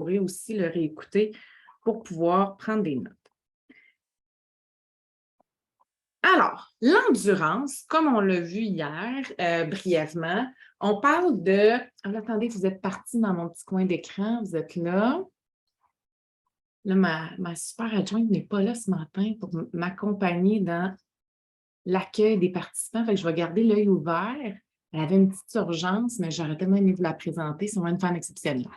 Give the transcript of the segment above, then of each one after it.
pourrez aussi le réécouter pour pouvoir prendre des notes. Alors, l'endurance, comme on l'a vu hier brièvement, on parle de... Oh, attendez, vous êtes partis dans mon petit coin d'écran, vous êtes là. Là, ma super adjointe n'est pas là ce matin pour m'accompagner dans l'accueil des participants. Fait que je vais garder l'œil ouvert. Elle avait une petite urgence, mais j'aurais tellement aimé vous la présenter. C'est vraiment une femme exceptionnelle.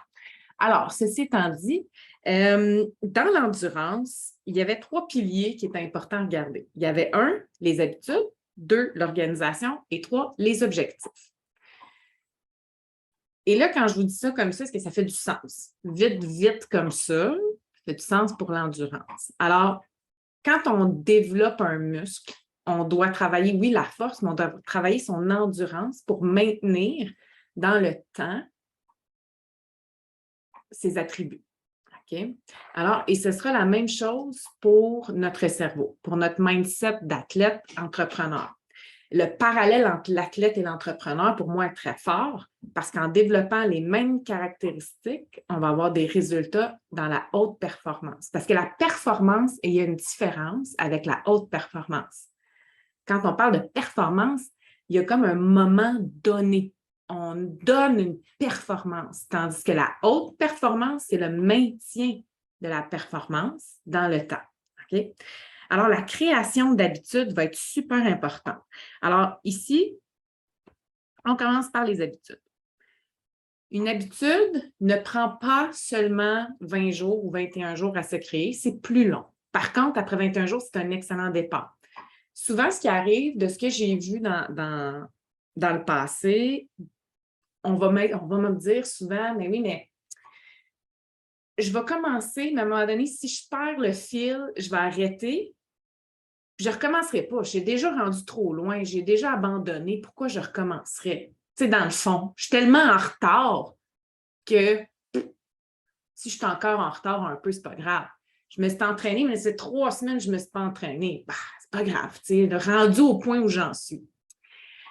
Alors, ceci étant dit, dans l'endurance, il y avait 3 piliers qui étaient importants à regarder. Il y avait 1, les habitudes, 2, l'organisation et 3, les objectifs. Et là, quand je vous dis ça comme ça, est-ce que ça fait du sens? Vite, vite comme ça fait du sens pour l'endurance. Alors, quand on développe un muscle, on doit travailler, oui, la force, mais on doit travailler son endurance pour maintenir dans le temps ses attributs. OK? Alors, et ce sera la même chose pour notre cerveau, pour notre mindset d'athlète entrepreneur. Le parallèle entre l'athlète et l'entrepreneur, pour moi, est très fort parce qu'en développant les mêmes caractéristiques, on va avoir des résultats dans la haute performance. Parce que la performance, et il y a une différence avec la haute performance. Quand on parle de performance, il y a comme un moment donné. On donne une performance, tandis que la haute performance, c'est le maintien de la performance dans le temps. OK? Alors, la création d'habitudes va être super importante. Alors, ici, on commence par les habitudes. Une habitude ne prend pas seulement 20 jours ou 21 jours à se créer, c'est plus long. Par contre, après 21 jours, c'est un excellent départ. Souvent, ce qui arrive, de ce que j'ai vu dans le passé, on va me dire souvent, mais oui, mais je vais commencer, mais à un moment donné, si je perds le fil, je vais arrêter. Je ne recommencerai pas. Je suis déjà rendu trop loin. J'ai déjà abandonné. Pourquoi je recommencerais? Tu sais, dans le fond, je suis tellement en retard que si je suis encore en retard un peu, c'est pas grave. Je me suis entraînée, mais c'est 3 semaines que je ne me suis pas entraînée. Bah, c'est pas grave, tu sais, rendu au point où j'en suis.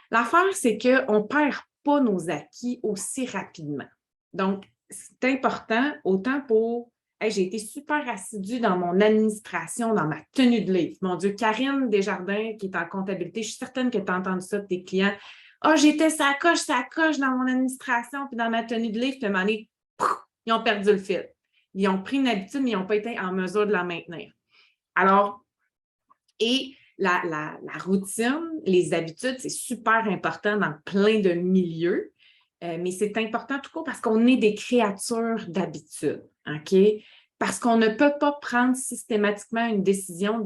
L'affaire, c'est qu'on ne perd pas nos acquis aussi rapidement. Donc, c'est important, autant pour... Hey, j'ai été super assidue dans mon administration, dans ma tenue de livre. Mon Dieu, Karine Desjardins, qui est en comptabilité, je suis certaine que tu as entendu ça de tes clients. Ah, j'étais ça coche dans mon administration, puis dans ma tenue de livre, puis à un moment donné, ils ont perdu le fil. Ils ont pris une habitude, mais ils n'ont pas été en mesure de la maintenir. Alors, et la routine, les habitudes, c'est super important dans plein de milieux, mais c'est important tout court parce qu'on est des créatures d'habitude, OK? Parce qu'on ne peut pas prendre systématiquement une décision,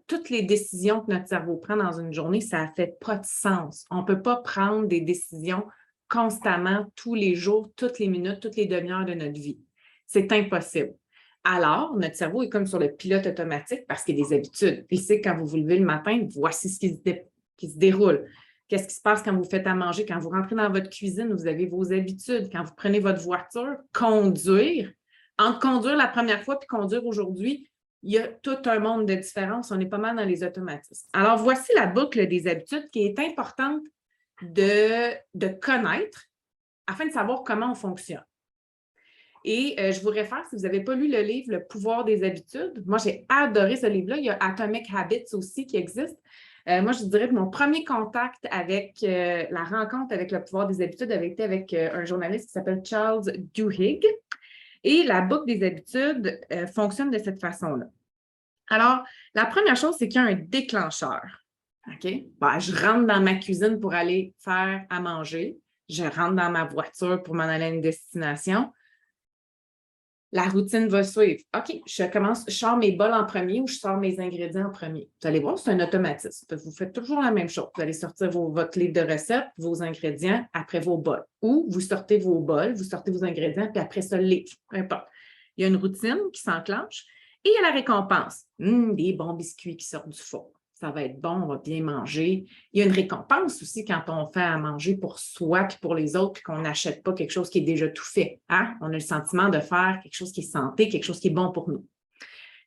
toutes les décisions que notre cerveau prend dans une journée, ça ne fait pas de sens. On ne peut pas prendre des décisions constamment, tous les jours, toutes les minutes, toutes les demi-heures de notre vie. C'est impossible. Alors, notre cerveau est comme sur le pilote automatique parce qu'il y a des habitudes. Il sait que quand vous vous levez le matin, voici ce qui se déroule. Qu'est-ce qui se passe quand vous faites à manger? Quand vous rentrez dans votre cuisine, vous avez vos habitudes. Quand vous prenez votre voiture, conduire. Entre conduire la première fois et conduire aujourd'hui, il y a tout un monde de différence. On est pas mal dans les automatismes. Alors, voici la boucle des habitudes qui est importante de connaître afin de savoir comment on fonctionne. Et je vous réfère, si vous n'avez pas lu le livre Le pouvoir des habitudes, moi, j'ai adoré ce livre-là. Il y a Atomic Habits aussi qui existe. Moi, je dirais que mon premier contact avec la rencontre avec le pouvoir des habitudes avait été avec un journaliste qui s'appelle Charles Duhigg. Et la boucle des habitudes fonctionne de cette façon-là. Alors, la première chose, c'est qu'il y a un déclencheur. OK? Ben, je rentre dans ma cuisine pour aller faire à manger. Je rentre dans ma voiture pour m'en aller à une destination. La routine va suivre. OK, je sors mes bols en premier ou je sors mes ingrédients en premier. Vous allez voir, c'est un automatisme. Vous faites toujours la même chose. Vous allez sortir votre livre de recettes, vos ingrédients, après vos bols. Ou vous sortez vos bols, vous sortez vos ingrédients, puis après ça, le livre. Peu importe. Il y a une routine qui s'enclenche et il y a la récompense. Des bons biscuits qui sortent du four. Ça va être bon, on va bien manger. Il y a une récompense aussi quand on fait à manger pour soi et pour les autres, puis qu'on n'achète pas quelque chose qui est déjà tout fait. Hein? On a le sentiment de faire quelque chose qui est santé, quelque chose qui est bon pour nous.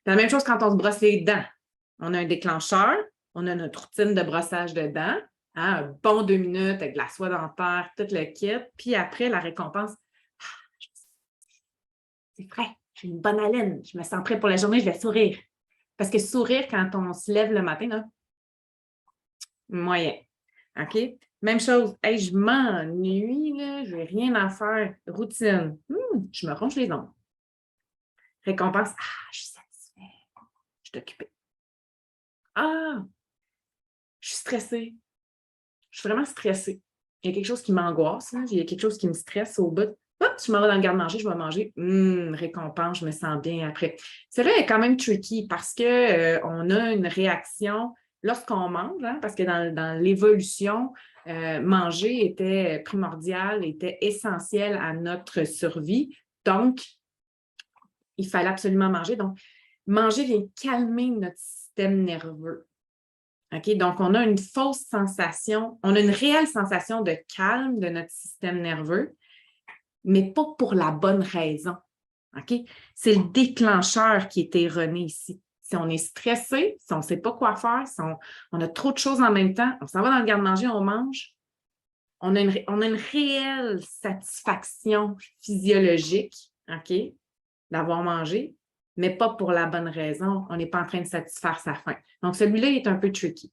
C'est la même chose quand on se brosse les dents. On a un déclencheur, on a notre routine de brossage de dents, hein? Un bon 2 minutes avec de la soie dentaire, tout le kit. Puis après, la récompense, c'est frais, j'ai une bonne haleine, je me sens prêt pour la journée, je vais sourire. Parce que sourire quand on se lève le matin, là, moyen. OK? Même chose. Hey, je m'ennuie, là, je n'ai rien à faire. Routine. Je me ronge les ongles. Récompense. Ah, je suis satisfaite. Je suis occupée. Ah, je suis stressée. Je suis vraiment stressée. Il y a quelque chose qui m'angoisse, il y a quelque chose qui me stresse au bout. Hop, je m'en vais dans le garde-manger, je vais manger. Récompense, je me sens bien après. Cela est quand même tricky parce qu'on a une réaction lorsqu'on mange, hein, parce que dans l'évolution, manger était primordial, était essentiel à notre survie. Donc, il fallait absolument manger. Donc, manger vient calmer notre système nerveux. OK? Donc, on a une fausse sensation, on a une réelle sensation de calme de notre système nerveux, mais pas pour la bonne raison. OK? C'est le déclencheur qui est erroné ici. Si on est stressé, si on ne sait pas quoi faire, si on a trop de choses en même temps, on s'en va dans le garde-manger, on mange, on a une réelle satisfaction physiologique, OK, d'avoir mangé, mais pas pour la bonne raison. On n'est pas en train de satisfaire sa faim. Donc, celui-là est un peu tricky.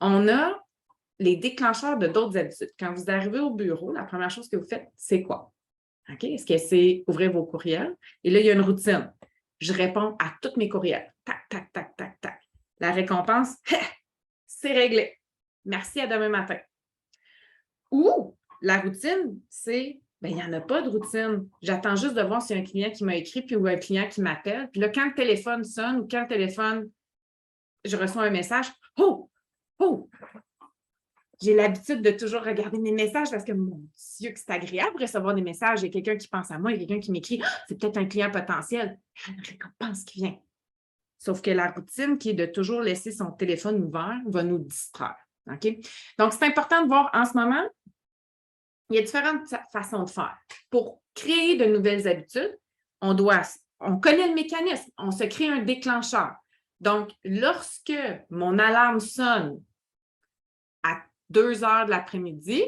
On a les déclencheurs de d'autres habitudes. Quand vous arrivez au bureau, la première chose que vous faites, c'est quoi? OK? Est-ce que c'est ouvrir vos courriels? Et là, il y a une routine. Je réponds à tous mes courriels. Tac, tac, tac, tac, tac. La récompense, c'est réglé. Merci, à demain matin. Ou la routine, c'est, il n'y en a pas de routine. J'attends juste de voir s'il y a un client qui m'a écrit puis ou un client qui m'appelle. Puis là, quand le téléphone sonne ou quand le téléphone, je reçois un message, oh, oh, j'ai l'habitude de toujours regarder mes messages parce que, mon Dieu, que c'est agréable de recevoir des messages. Il y a quelqu'un qui pense à moi, il y a quelqu'un qui m'écrit, c'est peut-être un client potentiel. Il y a une récompense qui vient. Sauf que la routine qui est de toujours laisser son téléphone ouvert va nous distraire. OK? Donc, c'est important de voir en ce moment, il y a différentes façons de faire. Pour créer de nouvelles habitudes, on connaît le mécanisme, on se crée un déclencheur. Donc, lorsque mon alarme sonne à 2 heures de l'après-midi,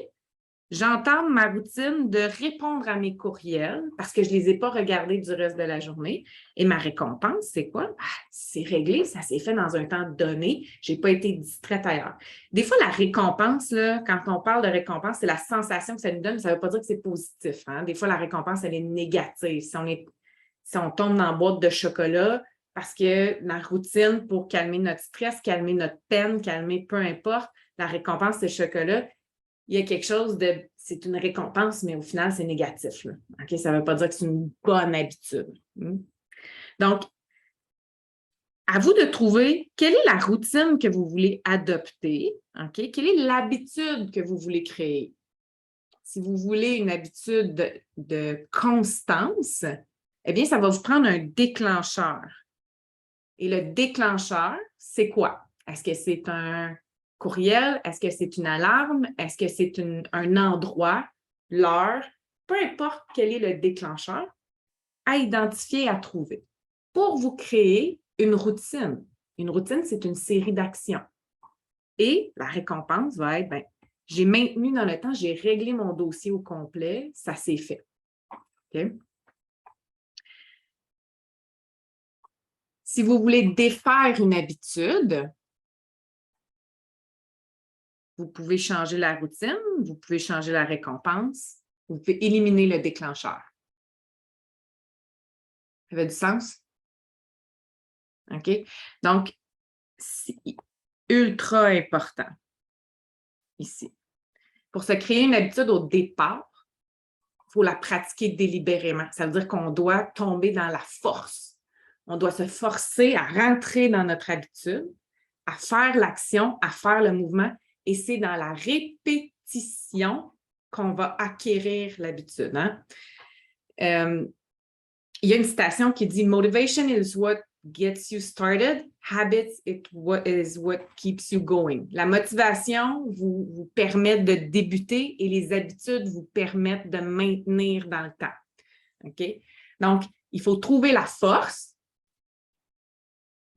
j'entame ma routine de répondre à mes courriels parce que je ne les ai pas regardés du reste de la journée. Et ma récompense, c'est quoi? C'est réglé, ça s'est fait dans un temps donné. Je n'ai pas été distraite ailleurs. Des fois, la récompense, là, quand on parle de récompense, c'est la sensation que ça nous donne, ça ne veut pas dire que c'est positif. Hein? Des fois, la récompense, elle est négative. Si on tombe dans la boîte de chocolat, parce que la routine pour calmer notre stress, calmer notre peine, calmer peu importe, la récompense, c'est le chocolat. Il y a quelque chose de, c'est une récompense, mais au final, c'est négatif. Là. Okay? Ça ne veut pas dire que c'est une bonne habitude. Donc, à vous de trouver quelle est la routine que vous voulez adopter. Okay? Quelle est l'habitude que vous voulez créer? Si vous voulez une habitude de constance, eh bien, ça va vous prendre un déclencheur. Et le déclencheur, c'est quoi? Est-ce que c'est un courriel? Est-ce que c'est une alarme? Est-ce que c'est un endroit, l'heure? Peu importe quel est le déclencheur, à identifier, à trouver. Pour vous créer une routine. Une routine, c'est une série d'actions. Et la récompense va être, j'ai maintenu dans le temps, j'ai réglé mon dossier au complet, ça s'est fait. OK? Si vous voulez défaire une habitude, vous pouvez changer la routine, vous pouvez changer la récompense, vous pouvez éliminer le déclencheur. Ça fait du sens? OK? Donc, c'est ultra important ici. Pour se créer une habitude au départ, il faut la pratiquer délibérément. Ça veut dire qu'on doit tomber dans la force. On doit se forcer à rentrer dans notre habitude, à faire l'action, à faire le mouvement. Et c'est dans la répétition qu'on va acquérir l'habitude. Hein? Il y a une citation qui dit « Motivation is what gets you started. Habits is what keeps you going. » La motivation vous permet de débuter et les habitudes vous permettent de maintenir dans le temps. Okay? Donc, il faut trouver la force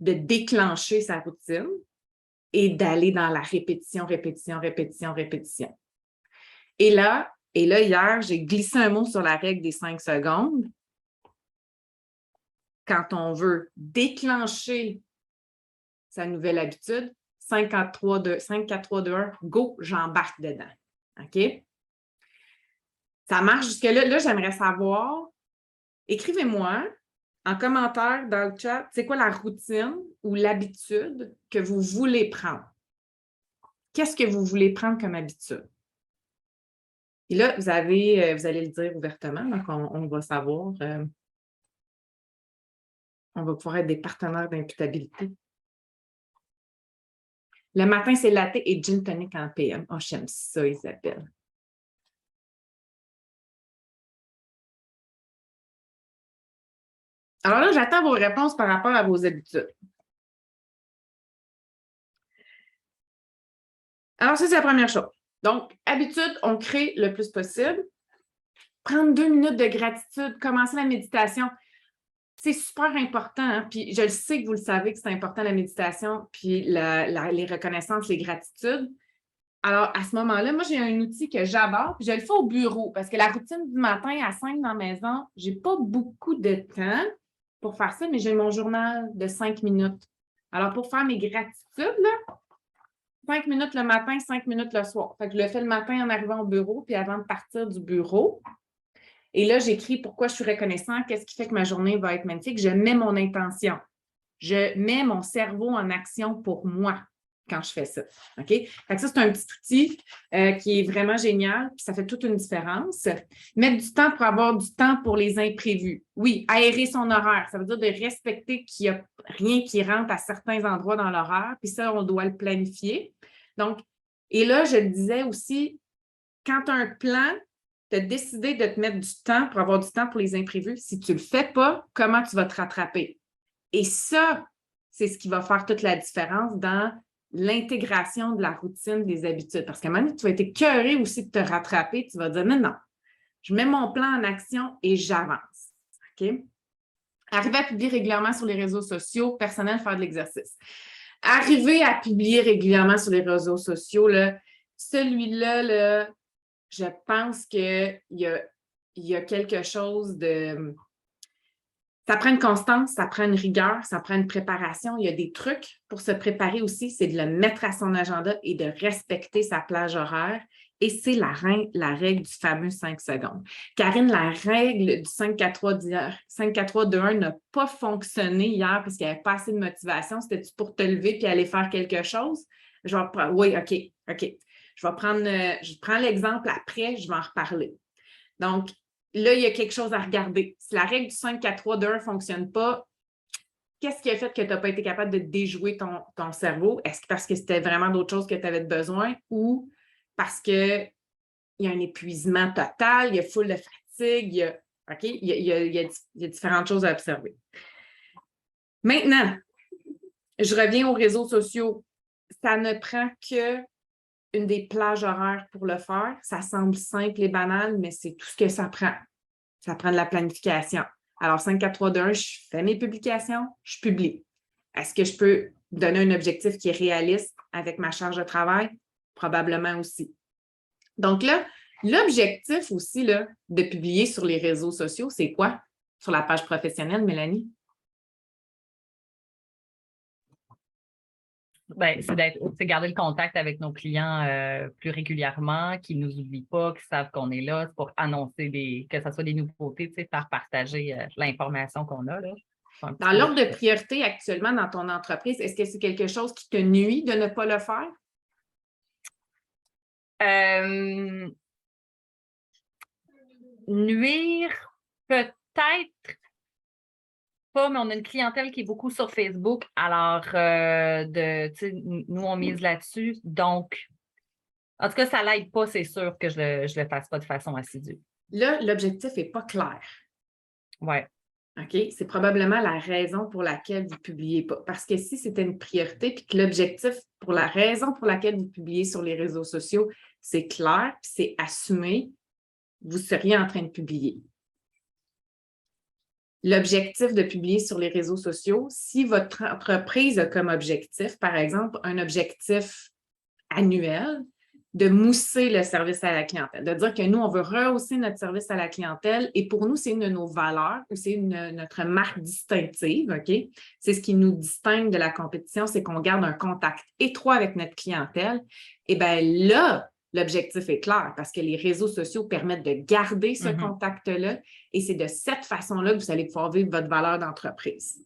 de déclencher sa routine et d'aller dans la répétition, répétition, répétition, répétition. Et là, hier, j'ai glissé un mot sur la règle des 5 secondes. quand on veut déclencher sa nouvelle habitude, 5, 4, 3, 2, 5, 4, 3, 2, 1, go, j'embarque dedans. OK? Ça marche jusque-là. Là, j'aimerais savoir, écrivez-moi en commentaire dans le chat, c'est quoi la routine ou l'habitude que vous voulez prendre? Qu'est-ce que vous voulez prendre comme habitude? Et là, vous allez le dire ouvertement, donc on va savoir. On va pouvoir être des partenaires d'imputabilité. Le matin, c'est latte et gin tonic en PM. Oh, j'aime ça, Isabelle. Alors là, j'attends vos réponses par rapport à vos habitudes. Alors, ça, c'est la première chose. Donc, habitude, on crée le plus possible. Prendre 2 minutes de gratitude, commencer la méditation. C'est super important, hein? Puis je le sais que vous le savez que c'est important la méditation, puis les reconnaissances, les gratitudes. Alors, à ce moment-là, moi, j'ai un outil que j'adore, puis je le fais au bureau, parce que la routine du matin à 5 dans la maison, je n'ai pas beaucoup de temps pour faire ça, mais j'ai mon journal de 5 minutes. Alors, pour faire mes gratitudes, là, 5 minutes le matin, 5 minutes le soir. Fait que je le fais le matin en arrivant au bureau, puis avant de partir du bureau. Et là, j'écris pourquoi je suis reconnaissant, qu'est-ce qui fait que ma journée va être magnifique. Je mets mon intention. Je mets mon cerveau en action pour moi quand je fais ça. OK? Fait que ça, c'est un petit outil qui est vraiment génial, puis ça fait toute une différence. Mettre du temps pour avoir du temps pour les imprévus. Oui, aérer son horaire. Ça veut dire de respecter qu'il n'y a rien qui rentre à certains endroits dans l'horaire, puis ça, on doit le planifier. Donc, et là, je le disais aussi, quand tu as un plan, tu as décidé de te mettre du temps pour avoir du temps pour les imprévus. Si tu ne le fais pas, comment tu vas te rattraper? Et ça, c'est ce qui va faire toute la différence dans l'intégration de la routine des habitudes. Parce qu'à un moment donné, tu vas être écœuré aussi de te rattraper. Tu vas dire, non, non, je mets mon plan en action et j'avance. OK? Arriver à publier régulièrement sur les réseaux sociaux, personnel, faire de l'exercice. Arriver à publier régulièrement sur les réseaux sociaux, là, celui-là, là, je pense qu'il y a quelque chose de... Ça prend une constance, ça prend une rigueur, ça prend une préparation. Il y a des trucs pour se préparer aussi, c'est de le mettre à son agenda et de respecter sa plage horaire. Et c'est la règle du fameux 5 secondes. Karine, la règle du 5-4-3-2-1 n'a pas fonctionné hier parce qu'il n'y avait pas assez de motivation. C'était-tu pour te lever et aller faire quelque chose? Oui, OK. Je prends l'exemple après, je vais en reparler. Donc, là, il y a quelque chose à regarder. Si la règle du 5-4-3-2-1 ne fonctionne pas, qu'est-ce qui a fait que tu n'as pas été capable de déjouer ton cerveau? Est-ce que parce que c'était vraiment d'autres choses que tu avais besoin ou parce qu'il y a un épuisement total, il y a foule de fatigue, il y a différentes choses à observer. Maintenant, je reviens aux réseaux sociaux. Ça ne prend que une des plages horaires pour le faire. Ça semble simple et banal, mais c'est tout ce que ça prend. Ça prend de la planification. Alors, 5-4-3-2-1, je fais mes publications, je publie. Est-ce que je peux donner un objectif qui est réaliste avec ma charge de travail? Probablement aussi. Donc là, l'objectif aussi là, de publier sur les réseaux sociaux, c'est quoi? Sur la page professionnelle, Mélanie? Ben, c'est garder le contact avec nos clients plus régulièrement, qu'ils ne nous oublient pas, qu'ils savent qu'on est là pour annoncer que ce soit des nouveautés, par partager l'information qu'on a. Là. Dans l'ordre de priorité actuellement dans ton entreprise, est-ce que c'est quelque chose qui te nuit de ne pas le faire? Nuire, peut-être pas, mais on a une clientèle qui est beaucoup sur Facebook. Alors, nous, on mise là-dessus. Donc, en tout cas, ça ne l'aide pas, c'est sûr que je ne le fasse pas de façon assidue. Là, l'objectif n'est pas clair. Oui. OK? C'est probablement la raison pour laquelle vous ne publiez pas. Parce que si c'était une priorité, puis que l'objectif, pour la raison pour laquelle vous publiez sur les réseaux sociaux, c'est clair, puis c'est assumé, vous seriez en train de publier. L'objectif de publier sur les réseaux sociaux, si votre entreprise a comme objectif, par exemple, un objectif annuel, de mousser le service à la clientèle, de dire que nous, on veut rehausser notre service à la clientèle et pour nous, c'est une de nos valeurs ou c'est notre marque distinctive, OK? C'est ce qui nous distingue de la compétition, c'est qu'on garde un contact étroit avec notre clientèle. Et bien là, l'objectif est clair parce que les réseaux sociaux permettent de garder ce contact-là et c'est de cette façon-là que vous allez pouvoir vivre votre valeur d'entreprise.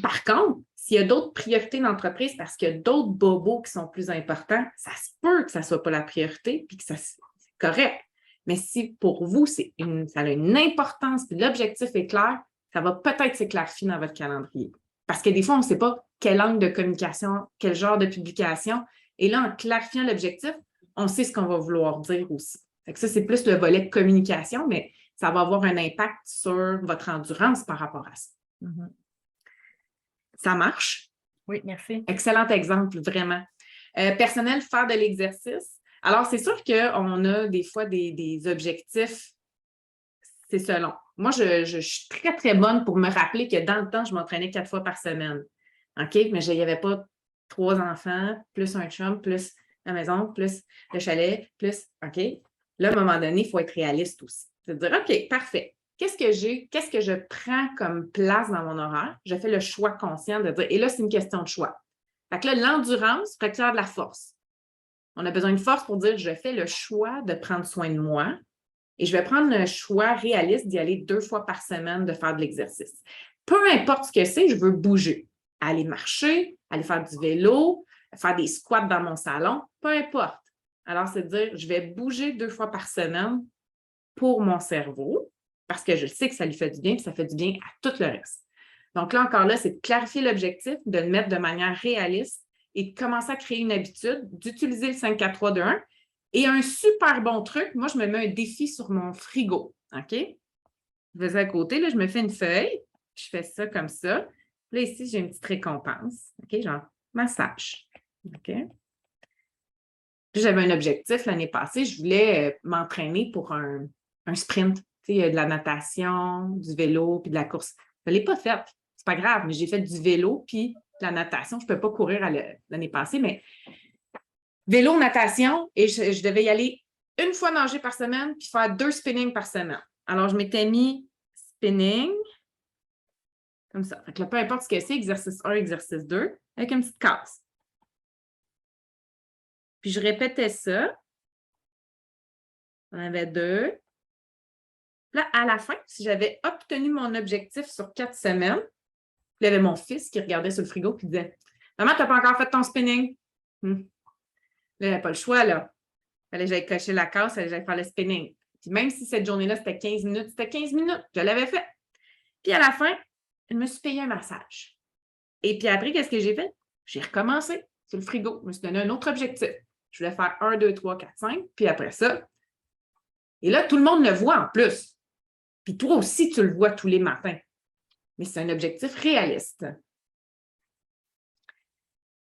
Par contre, s'il y a d'autres priorités d'entreprise parce qu'il y a d'autres bobos qui sont plus importants, ça se peut que ça ne soit pas la priorité puis que c'est correct. Mais si pour vous, ça a une importance puis l'objectif est clair, ça va peut-être s'éclaircir dans votre calendrier. Parce que des fois, on ne sait pas quel angle de communication, quel genre de publication. Et là, en clarifiant l'objectif, on sait ce qu'on va vouloir dire aussi. Fait que ça, c'est plus le volet de communication, mais ça va avoir un impact sur votre endurance par rapport à ça. Ça marche? Oui, merci. Excellent exemple, vraiment. Personnel, faire de l'exercice. Alors, c'est sûr qu'on a des fois des objectifs, c'est selon. Moi, je suis très, très bonne pour me rappeler que dans le temps, je m'entraînais 4 fois par semaine. OK? Mais il n'y avait pas 3 enfants, plus un chum, plus la maison, plus le chalet, plus, OK? Là, à un moment donné, il faut être réaliste aussi. C'est de dire, OK, parfait. Qu'est-ce que je prends comme place dans mon horaire? Je fais le choix conscient de dire, et là, c'est une question de choix. Fait que là, l'endurance requiert de la force. On a besoin de force pour dire, je fais le choix de prendre soin de moi et je vais prendre le choix réaliste d'y aller 2 fois par semaine de faire de l'exercice. Peu importe ce que c'est, je veux bouger. Aller marcher, aller faire du vélo, faire des squats dans mon salon, peu importe. Alors, c'est de dire, je vais bouger 2 fois par semaine pour mon cerveau, parce que je sais que ça lui fait du bien, puis ça fait du bien à tout le reste. Donc là, encore là, c'est de clarifier l'objectif, de le mettre de manière réaliste et de commencer à créer une habitude, d'utiliser le 5-4-3-2-1. Et un super bon truc, moi, je me mets un défi sur mon frigo. OK? Je vais à côté, là, je me fais une feuille, je fais ça comme ça. Là, ici, j'ai une petite récompense. OK? Genre, massage. OK? J'avais un objectif l'année passée, je voulais m'entraîner pour un sprint, tu sais, de la natation, du vélo, puis de la course. Je ne l'ai pas faite. C'est pas grave, mais j'ai fait du vélo, puis de la natation. Je ne peux pas courir l'année passée, mais vélo, natation, et je devais y aller une fois nager par semaine, puis faire 2 spinnings par semaine. Alors, je m'étais mis spinning, comme ça. Fait que là, peu importe ce que c'est, exercice 1, exercice 2, avec une petite case. Puis je répétais ça. On avait 2. Là, à la fin, si j'avais obtenu mon objectif sur 4 semaines, il y avait mon fils qui regardait sur le frigo et disait, maman, tu n'as pas encore fait ton spinning? Là, il n'y avait pas le choix, là. Il fallait que j'aille cocher la case, il fallait que j'aille faire le spinning. Puis même si cette journée-là, c'était 15 minutes, c'était 15 minutes. Je l'avais fait. Puis à la fin, je me suis payé un massage. Et puis après, qu'est-ce que j'ai fait? J'ai recommencé sur le frigo. Je me suis donné un autre objectif. Je voulais faire 1, 2, 3, 4, 5. Puis après ça. Et là, tout le monde le voit en plus. Puis toi aussi, tu le vois tous les matins. Mais c'est un objectif réaliste.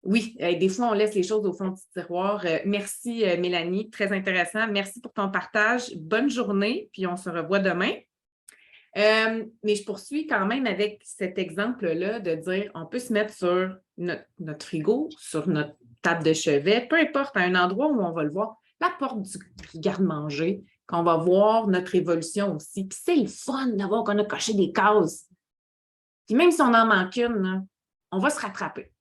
Oui, des fois, on laisse les choses au fond du tiroir. Merci, Mélanie. Très intéressant. Merci pour ton partage. Bonne journée, puis on se revoit demain. Mais je poursuis quand même avec cet exemple-là de dire on peut se mettre sur notre frigo, sur notre table de chevet, peu importe, à un endroit où on va le voir, la porte du garde-manger, qu'on va voir notre évolution aussi. Puis c'est le fun d'avoir qu'on a coché des cases. Puis même si on en manque une, là, on va se rattraper.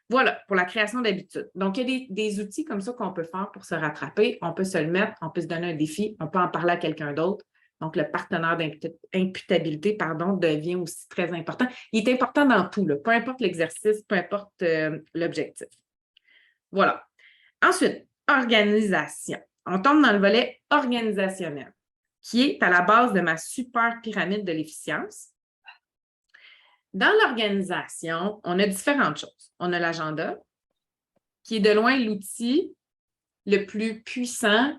Voilà, pour la création d'habitudes. Donc, il y a des outils comme ça qu'on peut faire pour se rattraper. On peut se le mettre, on peut se donner un défi, on peut en parler à quelqu'un d'autre. Donc, le partenaire d'imputabilité, devient aussi très important. Il est important dans tout, là, peu importe l'exercice, peu importe l'objectif. Voilà. Ensuite, organisation. On tombe dans le volet organisationnel, qui est à la base de ma super pyramide de l'efficience. Dans l'organisation, on a différentes choses. On a l'agenda, qui est de loin l'outil le plus puissant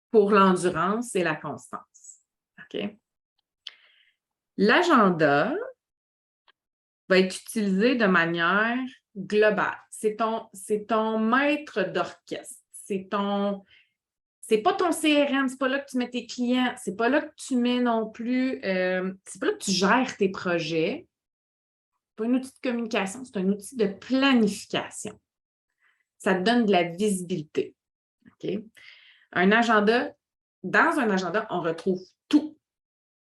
pour l'endurance et la constance. OK? L'agenda va être utilisé de manière globale. C'est ton maître d'orchestre. C'est pas ton CRM, c'est pas là que tu mets tes clients, c'est pas là que tu mets non plus, c'est pas là que tu gères tes projets. C'est pas un outil de communication, c'est un outil de planification. Ça te donne de la visibilité. OK? Dans un agenda, on retrouve tout.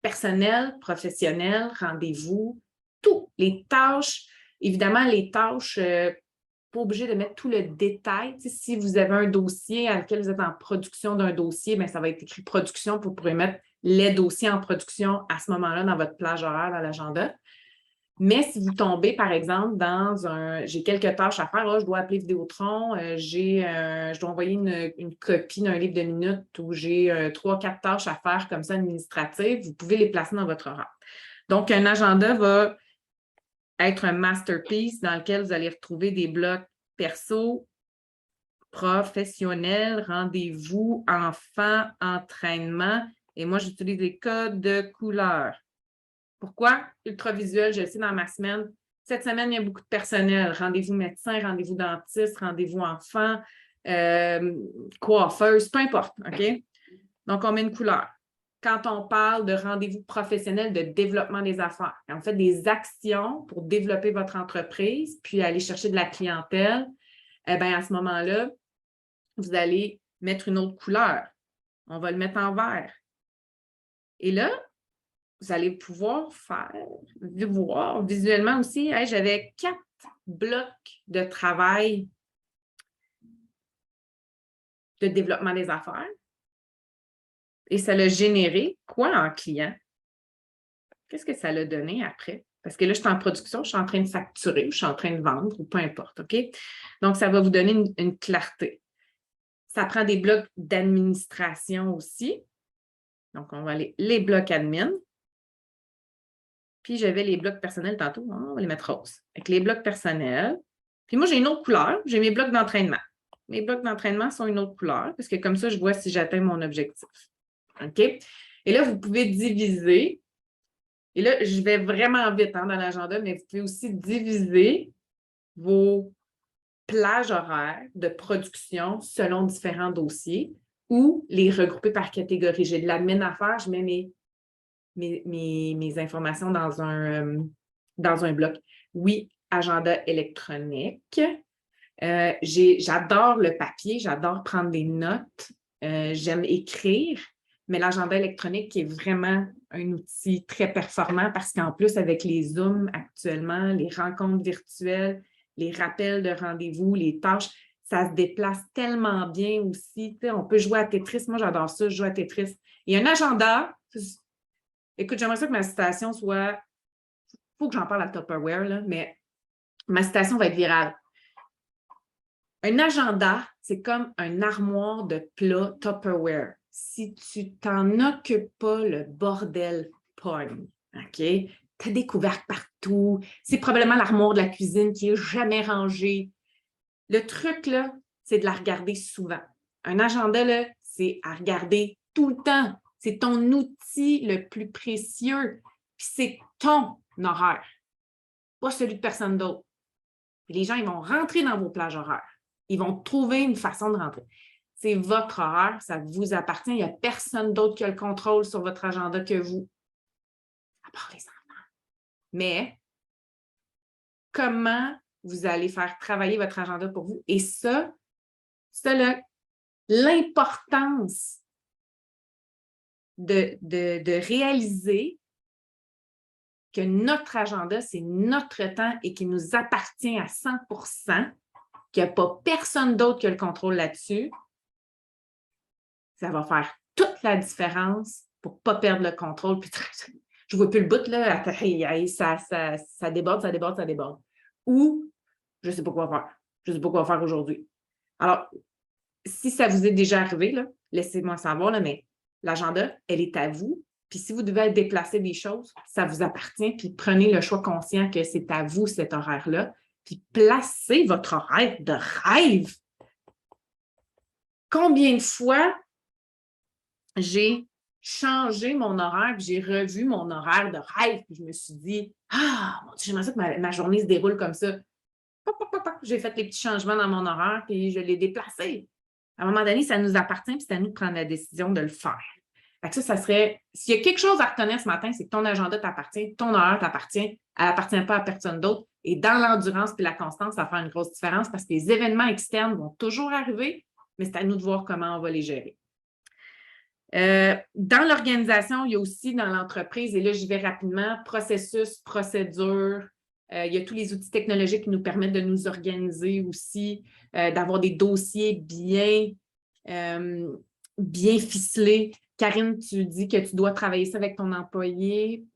Personnel, professionnel, rendez-vous, tout. Les tâches, évidemment, les tâches, pas obligé de mettre tout le détail. Tu sais, si vous avez un dossier à lequel vous êtes en production d'un dossier, bien, ça va être écrit production, vous pourrez mettre les dossiers en production à ce moment-là dans votre plage horaire dans l'agenda. Mais si vous tombez, par exemple, j'ai quelques tâches à faire, je dois appeler Vidéotron, je dois envoyer une copie d'un livre de minutes où j'ai 3-4 tâches à faire comme ça administratives, vous pouvez les placer dans votre horaire. Donc, un agenda va être un masterpiece dans lequel vous allez retrouver des blocs perso, professionnels, rendez-vous, enfants, entraînement. Et moi, j'utilise les codes de couleurs. Pourquoi? Ultravisuel, je le sais dans ma semaine. Cette semaine, il y a beaucoup de personnel. Rendez-vous médecin, rendez-vous dentiste, rendez-vous enfant, coiffeuse, peu importe. OK? Donc, on met une couleur. Quand on parle de rendez-vous professionnel de développement des affaires, quand on fait des actions pour développer votre entreprise, puis aller chercher de la clientèle, eh bien, à ce moment-là, vous allez mettre une autre couleur. On va le mettre en vert. Et là, vous allez pouvoir voir visuellement aussi, hey, j'avais 4 blocs de travail de développement des affaires. Et ça l'a généré quoi en client? Qu'est-ce que ça l'a donné après? Parce que là, je suis en production, je suis en train de facturer, ou je suis en train de vendre, ou peu importe, OK? Donc, ça va vous donner une clarté. Ça prend des blocs d'administration aussi. Donc, on va aller les blocs admin. Puis, j'avais les blocs personnels tantôt. On va les mettre roses. Avec les blocs personnels. Puis, moi, j'ai une autre couleur. J'ai mes blocs d'entraînement. Mes blocs d'entraînement sont une autre couleur parce que comme ça, je vois si j'atteins mon objectif. OK? Et là, vous pouvez diviser. Et là, je vais vraiment vite dans l'agenda, mais vous pouvez aussi diviser vos plages horaires de production selon différents dossiers ou les regrouper par catégorie. J'ai de l'admin à faire, je mets mes informations dans un bloc. Oui, agenda électronique. J'adore le papier, j'adore prendre des notes, j'aime écrire, mais l'agenda électronique est vraiment un outil très performant parce qu'en plus, avec les Zooms actuellement, les rencontres virtuelles, les rappels de rendez-vous, les tâches, ça se déplace tellement bien aussi. Tu sais, on peut jouer à Tetris. Moi, j'adore ça, je joue à Tetris. Il y a un agenda. Écoute, j'aimerais ça que ma citation soit... Il faut que j'en parle à Tupperware, là, mais ma citation va être virale. Un agenda, c'est comme un armoire de plats Tupperware. Si tu t'en occupes pas, le bordel pogne. OK? Tu as des couvercles partout. C'est probablement l'armoire de la cuisine qui n'est jamais rangée. Le truc, là, c'est de la regarder souvent. Un agenda, là, c'est à regarder tout le temps. C'est ton outil le plus précieux. Puis c'est ton horaire, pas celui de personne d'autre. Les gens, ils vont rentrer dans vos plages horaires. Ils vont trouver une façon de rentrer. C'est votre horaire, ça vous appartient. Il n'y a personne d'autre qui a le contrôle sur votre agenda que vous, à part les enfants. Mais comment vous allez faire travailler votre agenda pour vous? Et ça là, l'importance de réaliser que notre agenda, c'est notre temps et qu'il nous appartient à 100%, qu'il n'y a pas personne d'autre qui a le contrôle là-dessus, ça va faire toute la différence pour ne pas perdre le contrôle. Puis, je ne vois plus le bout, là, ça déborde, ça déborde, ça déborde. Ou, je ne sais pas quoi faire. Je ne sais pas quoi faire aujourd'hui. Alors, si ça vous est déjà arrivé, là, laissez-moi savoir, là, mais l'agenda, elle est à vous. Puis si vous devez déplacer des choses, ça vous appartient. Puis prenez le choix conscient que c'est à vous, cet horaire-là. Puis placez votre horaire de rêve. Combien de fois j'ai changé mon horaire, puis j'ai revu mon horaire de rêve, puis je me suis dit, ah, mon Dieu, j'aimerais ça que ma journée se déroule comme ça. J'ai fait les petits changements dans mon horaire, puis je l'ai déplacé. À un moment donné, ça nous appartient, puis c'est à nous de prendre la décision de le faire. Fait que ça serait, s'il y a quelque chose à retenir ce matin, c'est que ton agenda t'appartient, ton horaire t'appartient, elle n'appartient pas à personne d'autre Et dans l'endurance et la constance, ça va faire une grosse différence parce que les événements externes vont toujours arriver, mais c'est à nous de voir comment on va les gérer. Dans l'organisation, il y a aussi dans l'entreprise, et là, j'y vais rapidement, processus, procédure. Il y a tous les outils technologiques qui nous permettent de nous organiser aussi, d'avoir des dossiers bien ficelés. Karine, tu dis que tu dois travailler ça avec ton employé.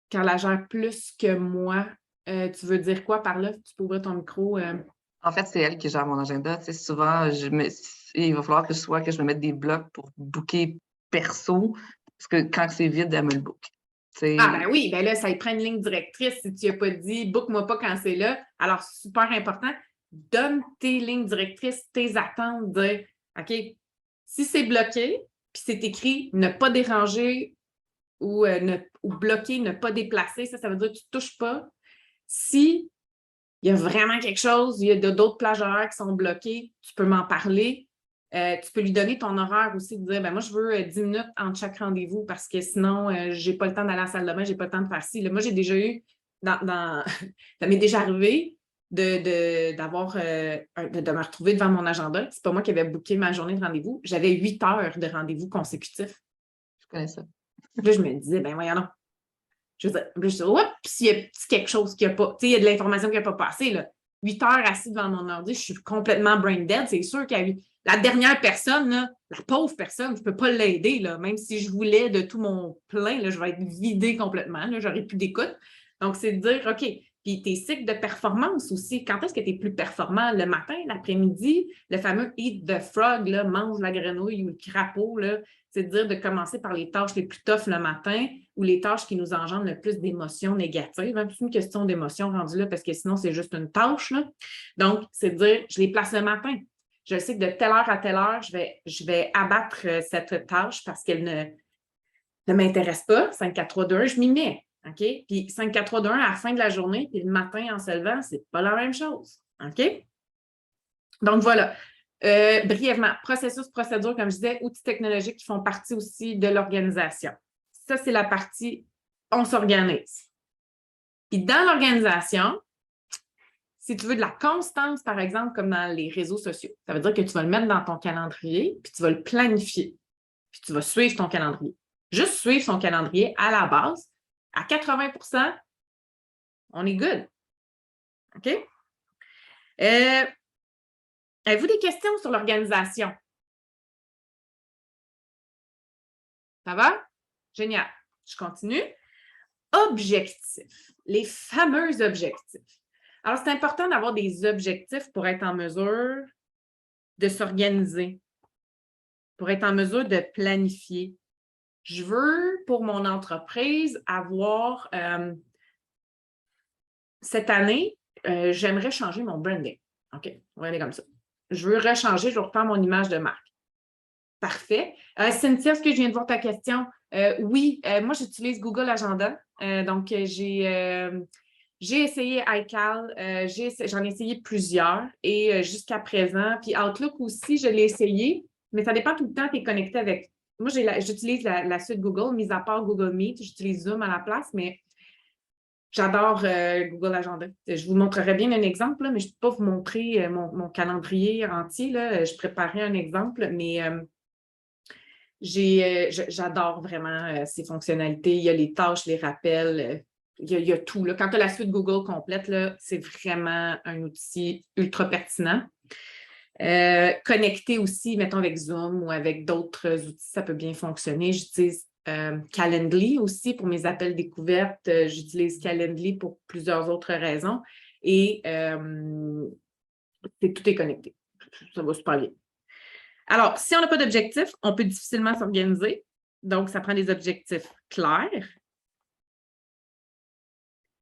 Carla gère plus que moi. Tu veux dire quoi par là? Tu peux ouvrir ton micro. En fait, c'est elle qui gère mon agenda. Tu sais, souvent, il va falloir que je me mette des blocs pour booker perso, parce que quand c'est vide, elle me le book. Ah ben oui, ben là, ça y prend une ligne directrice si tu n'as pas dit « book-moi pas quand c'est là ». Alors, super important, donne tes lignes directrices, tes attentes de « OK, si c'est bloqué, puis c'est écrit « ne pas déranger » ou bloquer, ne pas déplacer », ça veut dire que tu ne touches pas. Si il y a vraiment quelque chose, il y a d'autres plages horaires qui sont bloquées, tu peux m'en parler. Tu peux lui donner ton horaire aussi, de dire, ben moi, je veux 10 minutes entre chaque rendez-vous parce que sinon, je n'ai pas le temps d'aller à la salle de bain, je n'ai pas le temps de faire ci. Là, moi, j'ai déjà eu, ça m'est déjà arrivé de me retrouver devant mon agenda. C'est pas moi qui avais booké ma journée de rendez-vous. J'avais 8 heures de rendez-vous consécutifs. Je connais ça. Là, je me disais, ben voyons non. Je dis, oups, s'il y a quelque chose qui n'a pas, tu sais, il y a de l'information qui n'a pas passé, là. 8 heures assis devant mon ordi, je suis complètement brain dead. C'est sûr qu'il y a eu la dernière personne, là, la pauvre personne, je ne peux pas l'aider, là, même si je voulais de tout mon plein, là, je vais être vidée complètement, là, j'aurais plus d'écoute. Donc, c'est de dire, OK, puis tes cycles de performance aussi, quand est-ce que tu es plus performant? Le matin, l'après-midi, le fameux eat the frog, là, mange la grenouille ou le crapaud, là, c'est de dire de commencer par les tâches les plus tough le matin ou les tâches qui nous engendrent le plus d'émotions négatives. C'est une question d'émotions rendue là parce que sinon, c'est juste une tâche, là. Donc, c'est de dire, je les place le matin. Je sais que de telle heure à telle heure, je vais abattre cette tâche parce qu'elle ne m'intéresse pas. 5, 4, 3, 2, 1, je m'y mets. OK? Puis 5, 4, 3, 2, 1, à la fin de la journée, puis le matin en se levant, ce n'est pas la même chose. OK? Donc, voilà. Brièvement, processus, procédure, comme je disais, outils technologiques qui font partie aussi de l'organisation. Ça, c'est la partie on s'organise. Puis dans l'organisation, si tu veux de la constance, par exemple, comme dans les réseaux sociaux, ça veut dire que tu vas le mettre dans ton calendrier, puis tu vas le planifier, puis tu vas suivre ton calendrier. Juste suivre son calendrier à la base, à 80 %, on est good. OK? Avez-vous des questions sur l'organisation? Ça va? Génial. Je continue. Objectifs. Les fameux objectifs. Alors, c'est important d'avoir des objectifs pour être en mesure de s'organiser, pour être en mesure de planifier. Je veux, pour mon entreprise, avoir cette année, j'aimerais changer mon branding. OK, on va aller comme ça. Je veux rechanger, je veux reprendre mon image de marque. Parfait. Cynthia, est-ce que je viens de voir ta question? Oui, moi, j'utilise Google Agenda. Donc, j'ai essayé iCal, j'en ai essayé plusieurs et jusqu'à présent, puis Outlook aussi, je l'ai essayé, mais ça dépend tout le temps, tu es connecté avec. Moi, j'utilise la suite Google, mis à part Google Meet, j'utilise Zoom à la place, mais j'adore Google Agenda. Je vous montrerai bien un exemple, là, mais je ne peux pas vous montrer mon calendrier entier. Là. Je préparais un exemple, mais j'adore vraiment ces fonctionnalités. Il y a les tâches, les rappels, il y a tout. Là. Quand tu as la suite Google complète, c'est vraiment un outil ultra pertinent. Connecté aussi, mettons avec Zoom ou avec d'autres outils, ça peut bien fonctionner. J'utilise Calendly aussi pour mes appels découvertes. J'utilise Calendly pour plusieurs autres raisons. Et tout est connecté. Ça va super bien. Alors, si on n'a pas d'objectif, on peut difficilement s'organiser. Donc, ça prend des objectifs clairs.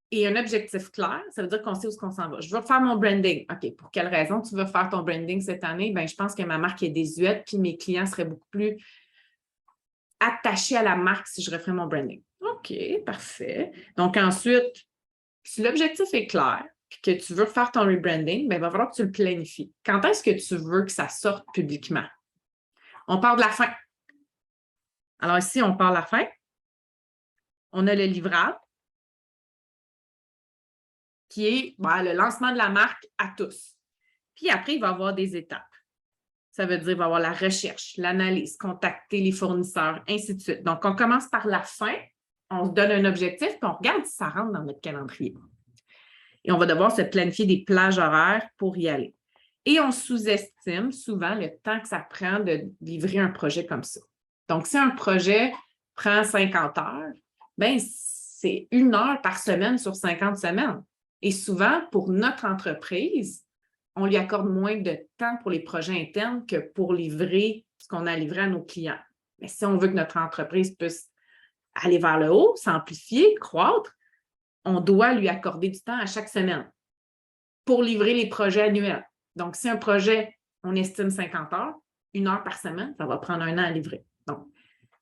Et un objectif clair, ça veut dire qu'on sait où on s'en va. Je veux faire mon branding. OK, pour quelle raison tu veux faire ton branding cette année? Bien, je pense que ma marque est désuète, puis mes clients seraient beaucoup plus attachés à la marque si je referais mon branding. OK, parfait. Donc, ensuite, si l'objectif est clair, que tu veux faire ton rebranding, bien, il va falloir que tu le planifies. Quand est-ce que tu veux que ça sorte publiquement? On part de la fin. Alors ici, on part de la fin. On a le livrable. qui est le lancement de la marque à tous. Puis après, il va y avoir des étapes. Ça veut dire qu'il va y avoir la recherche, l'analyse, contacter les fournisseurs, ainsi de suite. Donc, on commence par la fin, on se donne un objectif, puis on regarde si ça rentre dans notre calendrier. Et on va devoir se planifier des plages horaires pour y aller. Et on sous-estime souvent le temps que ça prend de livrer un projet comme ça. Donc, si un projet prend 50 heures, bien, c'est 1 heure par semaine sur 50 semaines. Et souvent, pour notre entreprise, on lui accorde moins de temps pour les projets internes que pour livrer ce qu'on a livré à nos clients. Mais si on veut que notre entreprise puisse aller vers le haut, s'amplifier, croître, on doit lui accorder du temps à chaque semaine pour livrer les projets annuels. Donc, si un projet, on estime 50 heures, 1 heure par semaine, ça va prendre 1 an à livrer. Donc,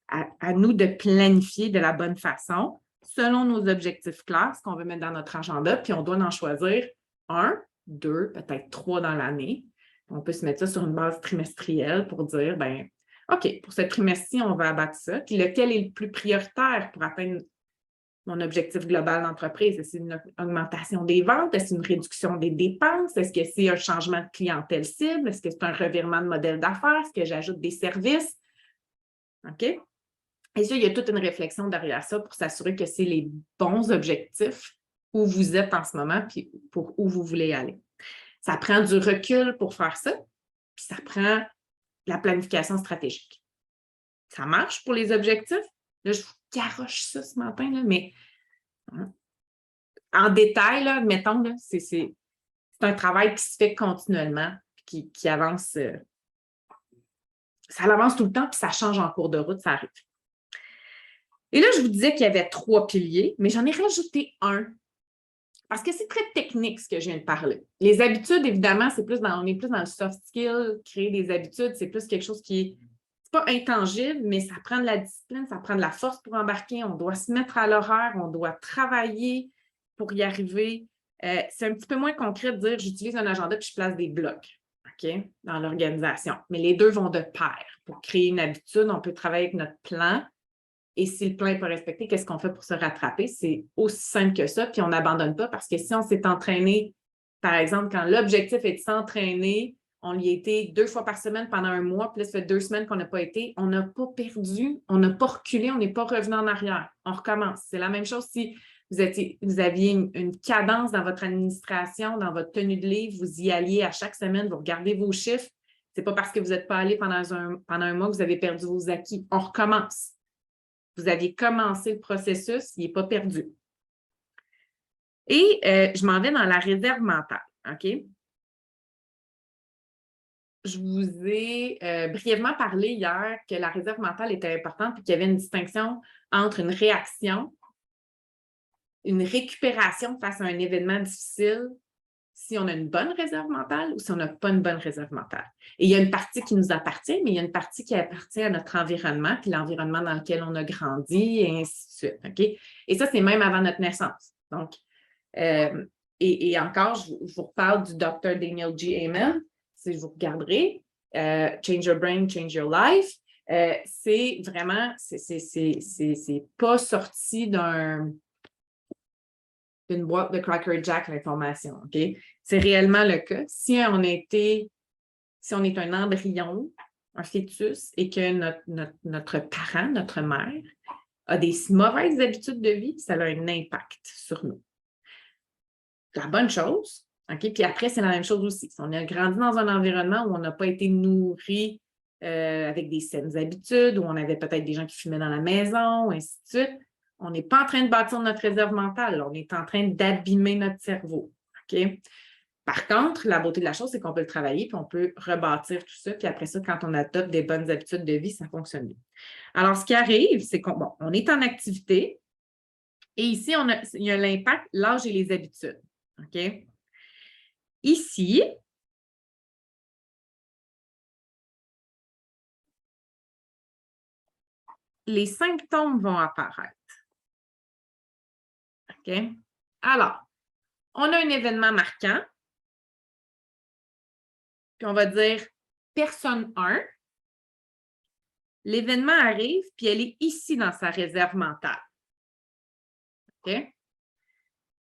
à nous de planifier de la bonne façon, selon nos objectifs clairs, ce qu'on veut mettre dans notre agenda, puis on doit en choisir 1, 2, peut-être 3 dans l'année. On peut se mettre ça sur une base trimestrielle pour dire, bien, OK, pour ce trimestre-ci, on va abattre ça. Puis lequel est le plus prioritaire pour atteindre mon objectif global d'entreprise? Est-ce une augmentation des ventes? Est-ce une réduction des dépenses? Est-ce que c'est un changement de clientèle cible? Est-ce que c'est un revirement de modèle d'affaires? Est-ce que j'ajoute des services? OK? Et ça, il y a toute une réflexion derrière ça pour s'assurer que c'est les bons objectifs où vous êtes en ce moment puis pour où vous voulez aller. Ça prend du recul pour faire ça, puis ça prend la planification stratégique. Ça marche pour les objectifs. Là, je vous garoche ça ce matin, là, mais en détail, là, mettons, là, c'est un travail qui se fait continuellement, qui avance. Ça avance tout le temps, puis ça change en cours de route, ça arrive. Et là, je vous disais qu'il y avait 3 piliers, mais j'en ai rajouté un parce que c'est très technique ce que je viens de parler. Les habitudes, évidemment, on est plus dans le soft skill, créer des habitudes, c'est plus quelque chose qui est pas intangible, mais ça prend de la discipline, ça prend de la force pour embarquer. On doit se mettre à l'horaire, on doit travailler pour y arriver. C'est un petit peu moins concret de dire j'utilise un agenda puis je place des blocs, OK, dans l'organisation. Mais les deux vont de pair. Pour créer une habitude, on peut travailler avec notre plan. Et si le plan n'est pas respecté, qu'est-ce qu'on fait pour se rattraper? C'est aussi simple que ça, puis on n'abandonne pas parce que si on s'est entraîné, par exemple, quand l'objectif est de s'entraîner, on y était 2 fois par semaine pendant 1 mois, puis là, ça fait 2 semaines qu'on n'a pas été, on n'a pas perdu, on n'a pas reculé, on n'est pas revenu en arrière. On recommence. C'est la même chose si vous aviez une cadence dans votre administration, dans votre tenue de livre, vous y alliez à chaque semaine, vous regardez vos chiffres. Ce n'est pas parce que vous n'êtes pas allé pendant un mois que vous avez perdu vos acquis. On recommence. Vous aviez commencé le processus, il n'est pas perdu. Et je m'en vais dans la réserve mentale, OK? Je vous ai brièvement parlé hier que la réserve mentale était importante et qu'il y avait une distinction entre une réaction, une récupération face à un événement difficile, si on a une bonne réserve mentale ou si on n'a pas une bonne réserve mentale. Et il y a une partie qui nous appartient, mais il y a une partie qui appartient à notre environnement, puis l'environnement dans lequel on a grandi, et ainsi de suite. OK? Et ça, c'est même avant notre naissance. Donc, et encore, je vous reparle du Dr. Daniel G. Amen, si vous regarderez, Change Your Brain, Change Your Life. C'est vraiment, c'est pas sorti d'une boîte de Cracker Jack, l'information, OK? C'est réellement le cas. Si on est un embryon, un fœtus, et que notre parent, notre mère, a des mauvaises habitudes de vie, ça a un impact sur nous. La bonne chose, OK? Puis après, c'est la même chose aussi. Si on a grandi dans un environnement où on n'a pas été nourri avec des saines habitudes, où on avait peut-être des gens qui fumaient dans la maison, ainsi de suite, on n'est pas en train de bâtir notre réserve mentale, on est en train d'abîmer notre cerveau. OK? Par contre, la beauté de la chose, c'est qu'on peut le travailler, puis on peut rebâtir tout ça, puis après ça, quand on adopte des bonnes habitudes de vie, ça fonctionne bien. Alors, ce qui arrive, c'est qu'on est en activité, et ici, il y a l'impact, l'âge et les habitudes. OK? Ici, les symptômes vont apparaître. OK? Alors, on a un événement marquant, puis on va dire personne 1. L'événement arrive, puis elle est ici dans sa réserve mentale. OK?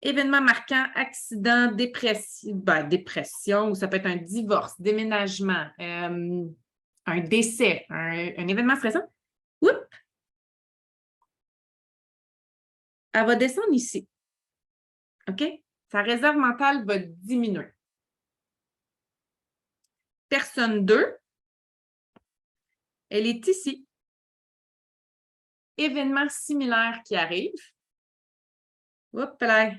Événement marquant, accident, dépression, ou ça peut être un divorce, déménagement, un décès, un événement stressant. Oups! Elle va descendre ici. OK? Sa réserve mentale va diminuer. Personne 2, elle est ici. Événement similaire qui arrive. Oups là.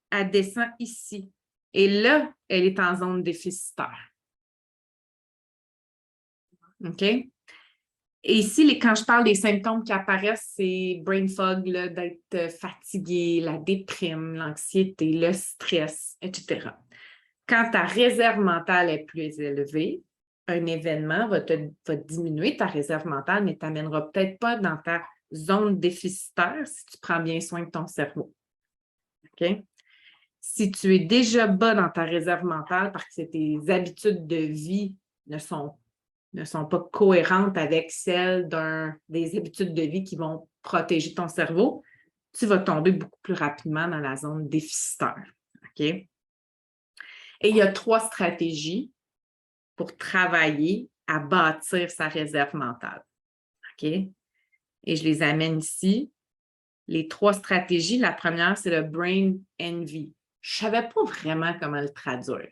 Elle descend ici. Et là, elle est en zone déficitaire. OK? Et ici, quand je parle des symptômes qui apparaissent, c'est brain fog, d'être fatigué, la déprime, l'anxiété, le stress, etc. Quand ta réserve mentale est plus élevée, un événement va diminuer ta réserve mentale, mais ne t'amènera peut-être pas dans ta zone déficitaire si tu prends bien soin de ton cerveau. OK? Si tu es déjà bas dans ta réserve mentale parce que tes habitudes de vie ne sont pas cohérentes avec celles des habitudes de vie qui vont protéger ton cerveau, tu vas tomber beaucoup plus rapidement dans la zone déficitaire. OK? Et il y a 3 stratégies pour travailler à bâtir sa réserve mentale. OK? Et je les amène ici. Les 3 stratégies, la première, c'est le brain envy. Je ne savais pas vraiment comment le traduire.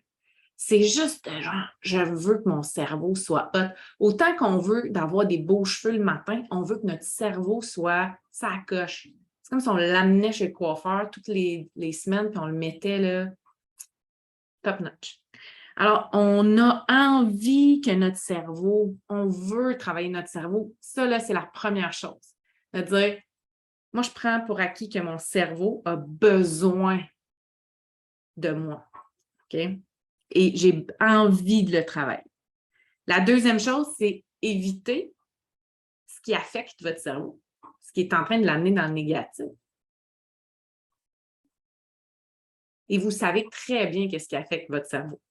C'est juste genre, je veux que mon cerveau soit hot. Autant qu'on veut d'avoir des beaux cheveux le matin, on veut que notre cerveau soit ça coche. C'est comme si on l'amenait chez le coiffeur toutes les semaines puis on le mettait là, top notch. Alors, on a envie que notre cerveau, on veut travailler notre cerveau. Ça, là, c'est la première chose. C'est-à-dire, moi, je prends pour acquis que mon cerveau a besoin de moi. OK? Et j'ai envie de le travailler. La deuxième chose, c'est éviter ce qui affecte votre cerveau, ce qui est en train de l'amener dans le négatif. Et vous savez très bien qu'est-ce qui affecte votre cerveau.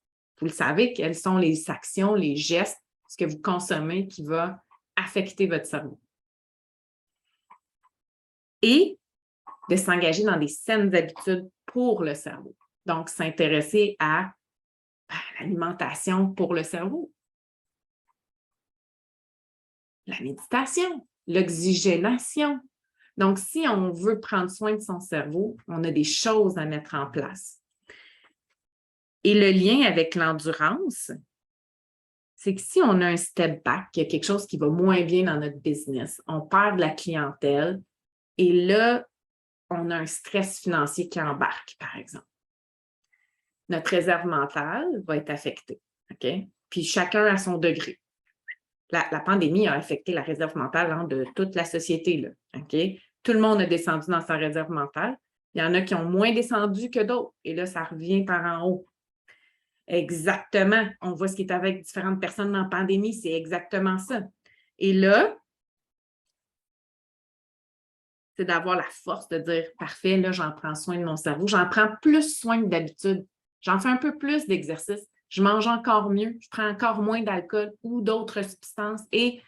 Vous le savez, quelles sont les actions, les gestes, ce que vous consommez qui va affecter votre cerveau. Et de s'engager dans des saines habitudes pour le cerveau. Donc, s'intéresser à l'alimentation pour le cerveau, la méditation, l'oxygénation. Donc, si on veut prendre soin de son cerveau, on a des choses à mettre en place. Et le lien avec l'endurance, c'est que si on a un step back, il y a quelque chose qui va moins bien dans notre business, on perd de la clientèle et là, on a un stress financier qui embarque, par exemple. Notre réserve mentale va être affectée. OK? Puis chacun à son degré. La pandémie a affecté la réserve mentale de toute la société. Là, OK? Tout le monde a descendu dans sa réserve mentale. Il y en a qui ont moins descendu que d'autres. Et là, ça revient par en haut. Exactement. On voit ce qui est avec différentes personnes dans la pandémie. C'est exactement ça. Et là, c'est d'avoir la force de dire, parfait, là, j'en prends soin de mon cerveau. J'en prends plus soin que d'habitude. J'en fais un peu plus d'exercice. Je mange encore mieux. Je prends encore moins d'alcool ou d'autres substances. Et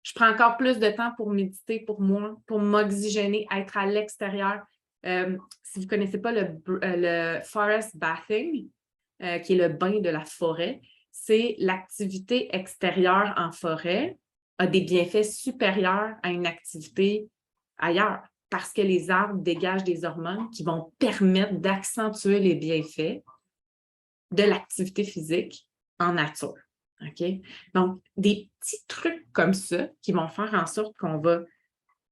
je prends encore plus de temps pour méditer pour moi, pour m'oxygéner, être à l'extérieur. Si vous ne connaissez pas le forest bathing, qui est le bain de la forêt, c'est l'activité extérieure en forêt a des bienfaits supérieurs à une activité ailleurs parce que les arbres dégagent des hormones qui vont permettre d'accentuer les bienfaits de l'activité physique en nature. OK? Donc, des petits trucs comme ça qui vont faire en sorte qu'on va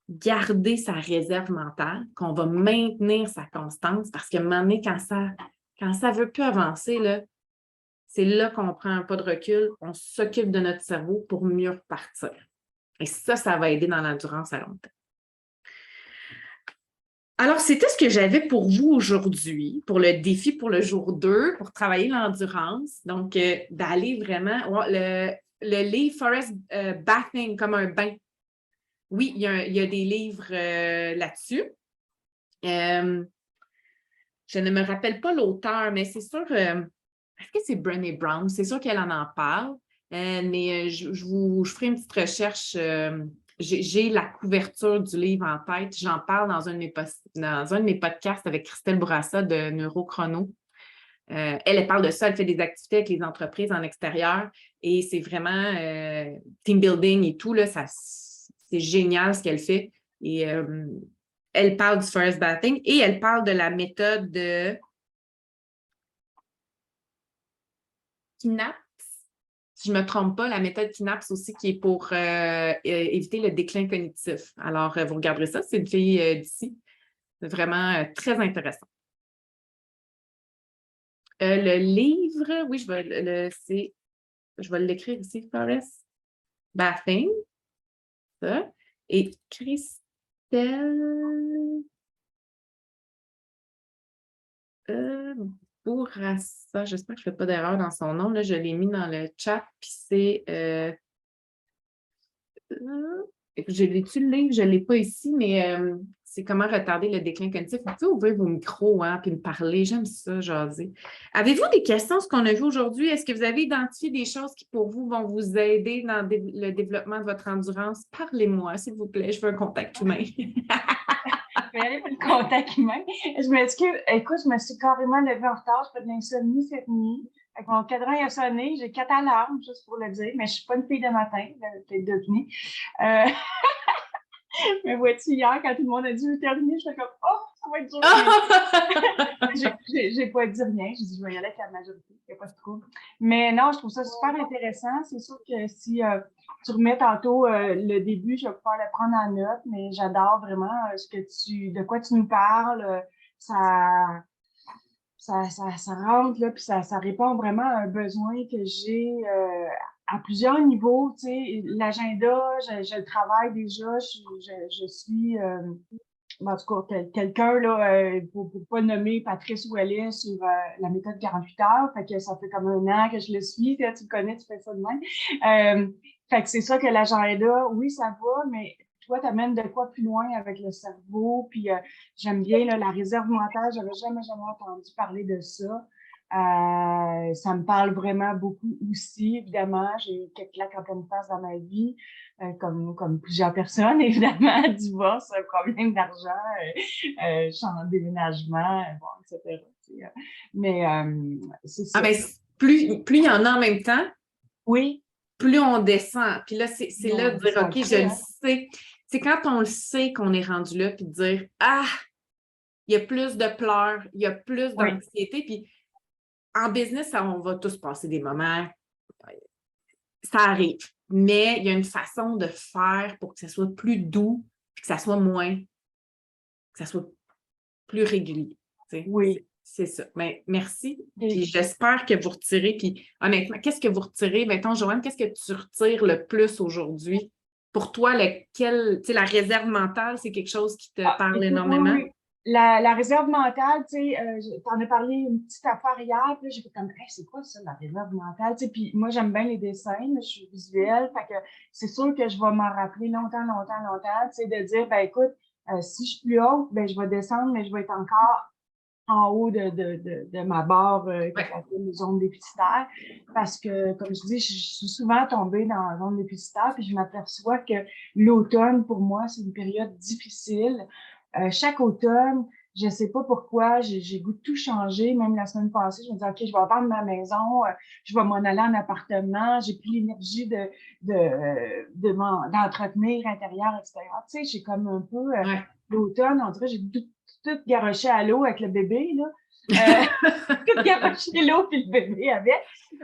garder sa réserve mentale, qu'on va maintenir sa constance, parce qu'à un moment donné, quand ça ne veut plus avancer, là, c'est là qu'on prend un pas de recul, on s'occupe de notre cerveau pour mieux repartir. Et ça va aider dans l'endurance à long terme. Alors, c'était ce que j'avais pour vous aujourd'hui, pour le défi pour le jour 2, pour travailler l'endurance. Donc, d'aller vraiment... le livre Forest Bathing, comme un bain. Oui, il y a des livres là-dessus. Je ne me rappelle pas l'auteur, mais c'est sûr... est-ce que c'est Brené Brown? C'est sûr qu'elle en parle. Mais je ferai une petite recherche j'ai la couverture du livre en tête. J'en parle dans un de mes podcasts avec Christelle Bourassa de Neurochrono. Elle parle de ça, elle fait des activités avec les entreprises en extérieur et c'est vraiment team building et tout, là, c'est génial ce qu'elle fait. Et elle parle du forest bathing et elle parle de la méthode de Synapse. Si je ne me trompe pas, la méthode Synapse aussi qui est pour éviter le déclin cognitif. Alors, vous regarderez ça, c'est une fille d'ici. C'est vraiment très intéressant. Le livre, oui, je vais l'écrire ici, Forest Bathing. Ça. Et Christelle Bourassa, j'espère que je ne fais pas d'erreur dans son nom. Là, je l'ai mis dans le chat, puis c'est... je l'ai-tu le livre? Je ne l'ai pas ici, mais c'est comment retarder le déclin cognitif. Vous pouvez ouvrir vos micros hein, puis me parler. J'aime ça, jaser. Avez-vous des questions, ce qu'on a vu aujourd'hui? Est-ce que vous avez identifié des choses qui, pour vous, vont vous aider dans le développement de votre endurance? Parlez-moi, s'il vous plaît. Je veux un contact humain. Je vais aller pour le contact humain. Je m'excuse. Écoute, je me suis carrément levée en retard. Je fais de l'insomnie cette nuit. Avec mon cadran il a sonné. J'ai 4 alarmes, juste pour le dire, mais je ne suis pas une fille de matin, peut-être devenue. Mais vois-tu, hier, quand tout le monde a dit 8h30, je fais comme oh, ça va être dur. J'ai pas dit rien. J'ai dit je vais y aller avec la majorité. Il n'y a pas de trouble. Mais non, je trouve ça super intéressant. C'est sûr que si tu remets tantôt le début, je vais pouvoir le prendre en note, mais j'adore vraiment de quoi tu nous parles. Ça rentre, là, puis ça répond vraiment à un besoin que j'ai à plusieurs niveaux. Tu sais, l'agenda, je le travaille déjà, je suis, en tout cas, quelqu'un, là, pour pas le nommer, Patrice Ouellet sur la méthode 48 heures, fait que ça fait comme 1 an que je le suis, tu le connais, tu fais ça de même. Fait que c'est ça que l'agenda, oui, ça va, mais toi, tu amènes de quoi plus loin avec le cerveau, puis j'aime bien là, la réserve mentale, j'avais jamais entendu parler de ça. Ça me parle vraiment beaucoup aussi, évidemment. J'ai eu quelques claques en pleine face dans ma vie, comme plusieurs personnes, évidemment, divorce, problème d'argent, champ de déménagement, bon, etc. Mais c'est ça. Ah ben, plus il y en a en même temps, oui. Plus on descend. Puis là, c'est là de dire, OK, je le hein? sais. C'est quand on le sait qu'on est rendu là, puis de dire, ah, il y a plus de pleurs, il y a plus d'anxiété. Puis en business, on va tous passer des moments. Ça arrive. Mais il y a une façon de faire pour que ça soit plus doux, puis que ça soit moins, que ça soit plus régulier. Oui. C'est ça. Mais merci. Puis j'espère que vous retirez. Puis honnêtement, qu'est-ce que vous retirez? Mettons, Joanne, qu'est-ce que tu retires le plus aujourd'hui? Pour toi, la réserve mentale, c'est quelque chose qui te parle énormément? Oui. La réserve mentale, tu sais, t'en as parlé une petite affaire hier, puis j'ai fait comme, hey, c'est quoi ça, la réserve mentale? Tu sais, puis moi, j'aime bien les dessins, là, je suis visuelle, fait que c'est sûr que je vais m'en rappeler longtemps, tu sais, de dire, ben écoute, si je suis plus haute, ben je vais descendre, mais je vais être encore en haut de ma barre qui s'appelle zone déficitaire, parce que, comme je dis, je suis souvent tombée dans la zone déficitaire, puis je m'aperçois que l'automne, pour moi, c'est une période difficile. Chaque automne, je sais pas pourquoi, j'ai goût de tout changer. Même la semaine passée, je me disais, OK, je vais vendre ma maison, je vais m'en aller en appartement, j'ai plus l'énergie d'entretenir intérieur, extérieur. Tu sais, j'ai comme un peu l'automne, on dirait, j'ai tout garoché à l'eau avec le bébé, là. Tout garoché l'eau puis le bébé avec.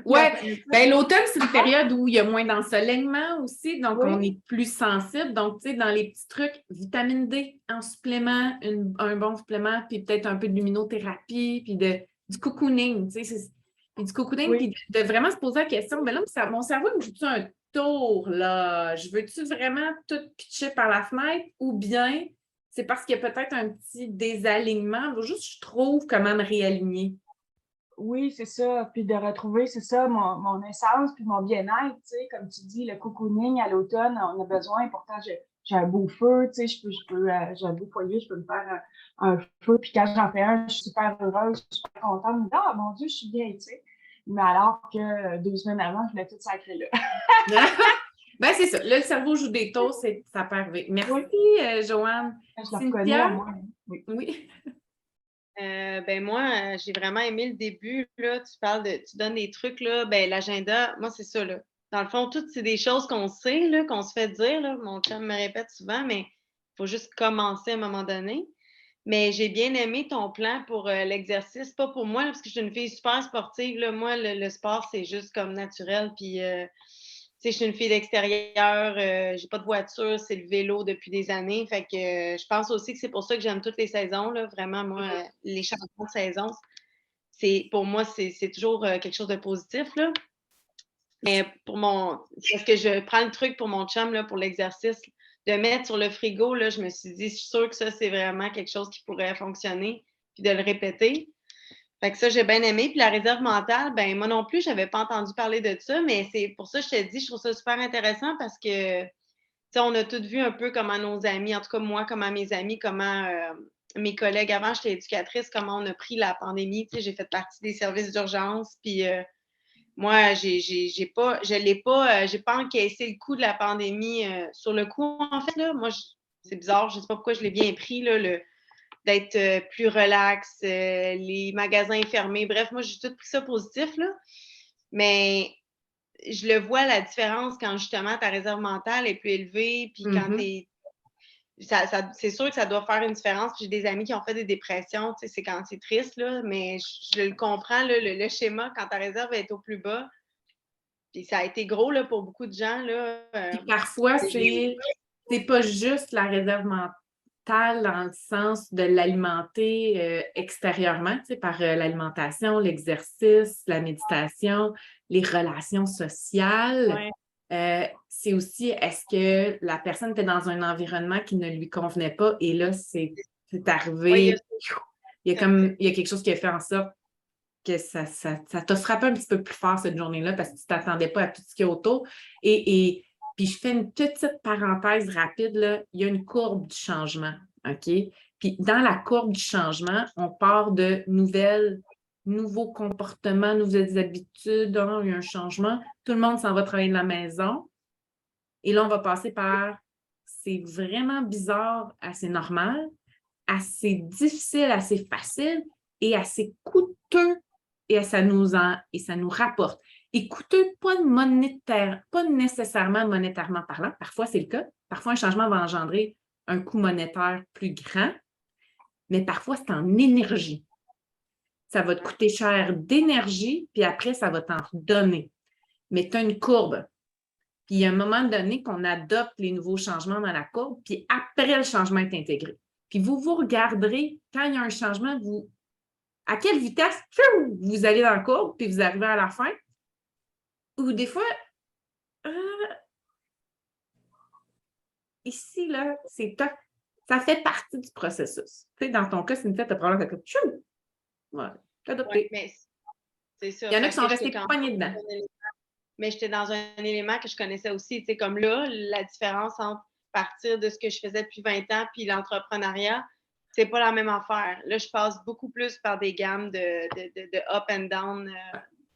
Oui, ben, l'automne, c'est une période où il y a moins d'ensoleillement aussi, donc on est plus sensible. Donc, tu sais, dans les petits trucs, vitamine D en supplément, un bon supplément, puis peut-être un peu de luminothérapie, puis du cocooning, tu sais, puis du cocooning, puis de vraiment se poser la question, ben là, mon cerveau me joue-tu un tour, là? Je veux-tu vraiment tout pitcher par la fenêtre ou bien c'est parce qu'il y a peut-être un petit désalignement. Juste, je trouve comment me réaligner. Oui, c'est ça. Puis de retrouver, c'est ça, mon essence puis mon bien-être, tu sais, comme tu dis, le cocooning à l'automne, on a besoin. Pourtant, j'ai un beau feu, tu sais, j'ai un beau foyer, je peux me faire un feu. Puis quand j'en fais un, je suis super heureuse, je suis super contente. Je me dis, ah, mon Dieu, je suis bien, tu sais. Mais alors que 2 semaines avant, je voulais tout sacrer là. Ben, c'est ça. Là, le cerveau joue des tours, ça peut arriver. Merci, Joanne. Je la Cynthia? reconnais, moi. Oui. Oui. Ben moi, j'ai vraiment aimé le début. Là, tu donnes des trucs, là, ben l'agenda, moi, c'est ça. Là. Dans le fond, tout, c'est des choses qu'on sait, là, qu'on se fait dire. Là. Mon chum me répète souvent, mais il faut juste commencer à un moment donné. Mais j'ai bien aimé ton plan pour l'exercice, pas pour moi, là, parce que je suis une fille super sportive. Là. Moi, le sport, c'est juste comme naturel. Puis, tu sais, je suis une fille d'extérieur, j'ai pas de voiture, c'est le vélo depuis des années. Fait que je pense aussi que c'est pour ça que j'aime toutes les saisons. Là. Vraiment, moi, les changements de saison, pour moi, c'est toujours quelque chose de positif. Là. Mais parce que je prends le truc pour mon chum, là, pour l'exercice, de mettre sur le frigo, là, je me suis dit, je suis sûre que ça, c'est vraiment quelque chose qui pourrait fonctionner, puis de le répéter. Fait que ça, j'ai bien aimé. Puis la réserve mentale, ben moi non plus, je n'avais pas entendu parler de ça, mais c'est pour ça que je te dis, je trouve ça super intéressant parce que, tu sais, on a tous vu un peu comment nos amis, en tout cas moi, comment mes amis, comment mes collègues, avant, j'étais éducatrice, comment on a pris la pandémie. Tu sais, j'ai fait partie des services d'urgence, puis moi, j'ai pas encaissé le coup de la pandémie sur le coup, en fait, là. Moi, c'est bizarre, je ne sais pas pourquoi je l'ai bien pris, là, d'être plus relax, les magasins fermés. Bref, moi, j'ai tout pris ça positif, là. Mais je le vois, la différence, quand justement ta réserve mentale est plus élevée, puis quand t'es... c'est sûr que ça doit faire une différence. J'ai des amis qui ont fait des dépressions, tu sais, c'est quand c'est triste, là, mais je le comprends, là, le schéma, quand ta réserve est au plus bas. Puis ça a été gros, là, pour beaucoup de gens, là. Puis parfois, c'est pas juste la réserve mentale dans le sens de l'alimenter extérieurement, tu sais, par l'alimentation, l'exercice, la méditation, les relations sociales. C'est aussi, est-ce que la personne était dans un environnement qui ne lui convenait pas et là, c'est arrivé. Il y a quelque chose qui a fait en sorte que ça t'a frappé un petit peu plus fort cette journée-là parce que tu ne t'attendais pas à tout ce qu'il y a autour. Et puis, je fais une petite parenthèse rapide, là. Il y a une courbe du changement, OK? Puis, dans la courbe du changement, on part de nouveaux comportements, nouvelles habitudes. Hein, il y a un changement. Tout le monde s'en va travailler de la maison. Et là, on va passer par c'est vraiment bizarre, assez normal, assez difficile, assez facile et assez coûteux et ça nous rapporte. Et coûteux, pas nécessairement monétairement parlant, parfois c'est le cas. Parfois, un changement va engendrer un coût monétaire plus grand, mais parfois c'est en énergie. Ça va te coûter cher d'énergie, puis après, ça va t'en redonner. Mais tu as une courbe. Puis il y a un moment donné qu'on adopte les nouveaux changements dans la courbe, puis après, le changement est intégré. Puis vous regarderez, quand il y a un changement, à quelle vitesse vous allez dans la courbe, puis vous arrivez à la fin. Ou des fois, ici, là, c'est top. Ça fait partie du processus. Tu sais, dans ton cas, Cynthia, tu as probablement fait comme voilà, t'as adopté. Mais c'est ça. Il y en a qui sont restés poignés dedans. Mais j'étais dans un élément que je connaissais aussi. Tu sais, comme là, la différence entre partir de ce que je faisais depuis 20 ans puis l'entrepreneuriat, c'est pas la même affaire. Là, je passe beaucoup plus par des gammes de up and down.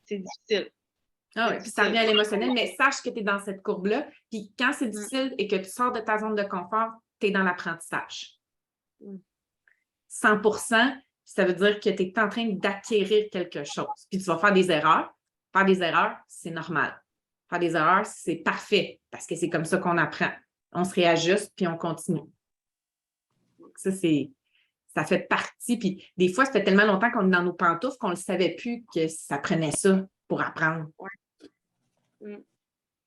C'est difficile. Ah oui, puis ça revient à l'émotionnel, mais sache que tu es dans cette courbe-là. Puis quand c'est difficile et que tu sors de ta zone de confort, tu es dans l'apprentissage. 100%, ça veut dire que tu es en train d'acquérir quelque chose. Puis tu vas faire des erreurs. Faire des erreurs, c'est normal. Faire des erreurs, c'est parfait parce que c'est comme ça qu'on apprend. On se réajuste puis on continue. Ça fait partie. Puis des fois, ça fait tellement longtemps qu'on est dans nos pantoufles qu'on ne savait plus que ça prenait ça pour apprendre.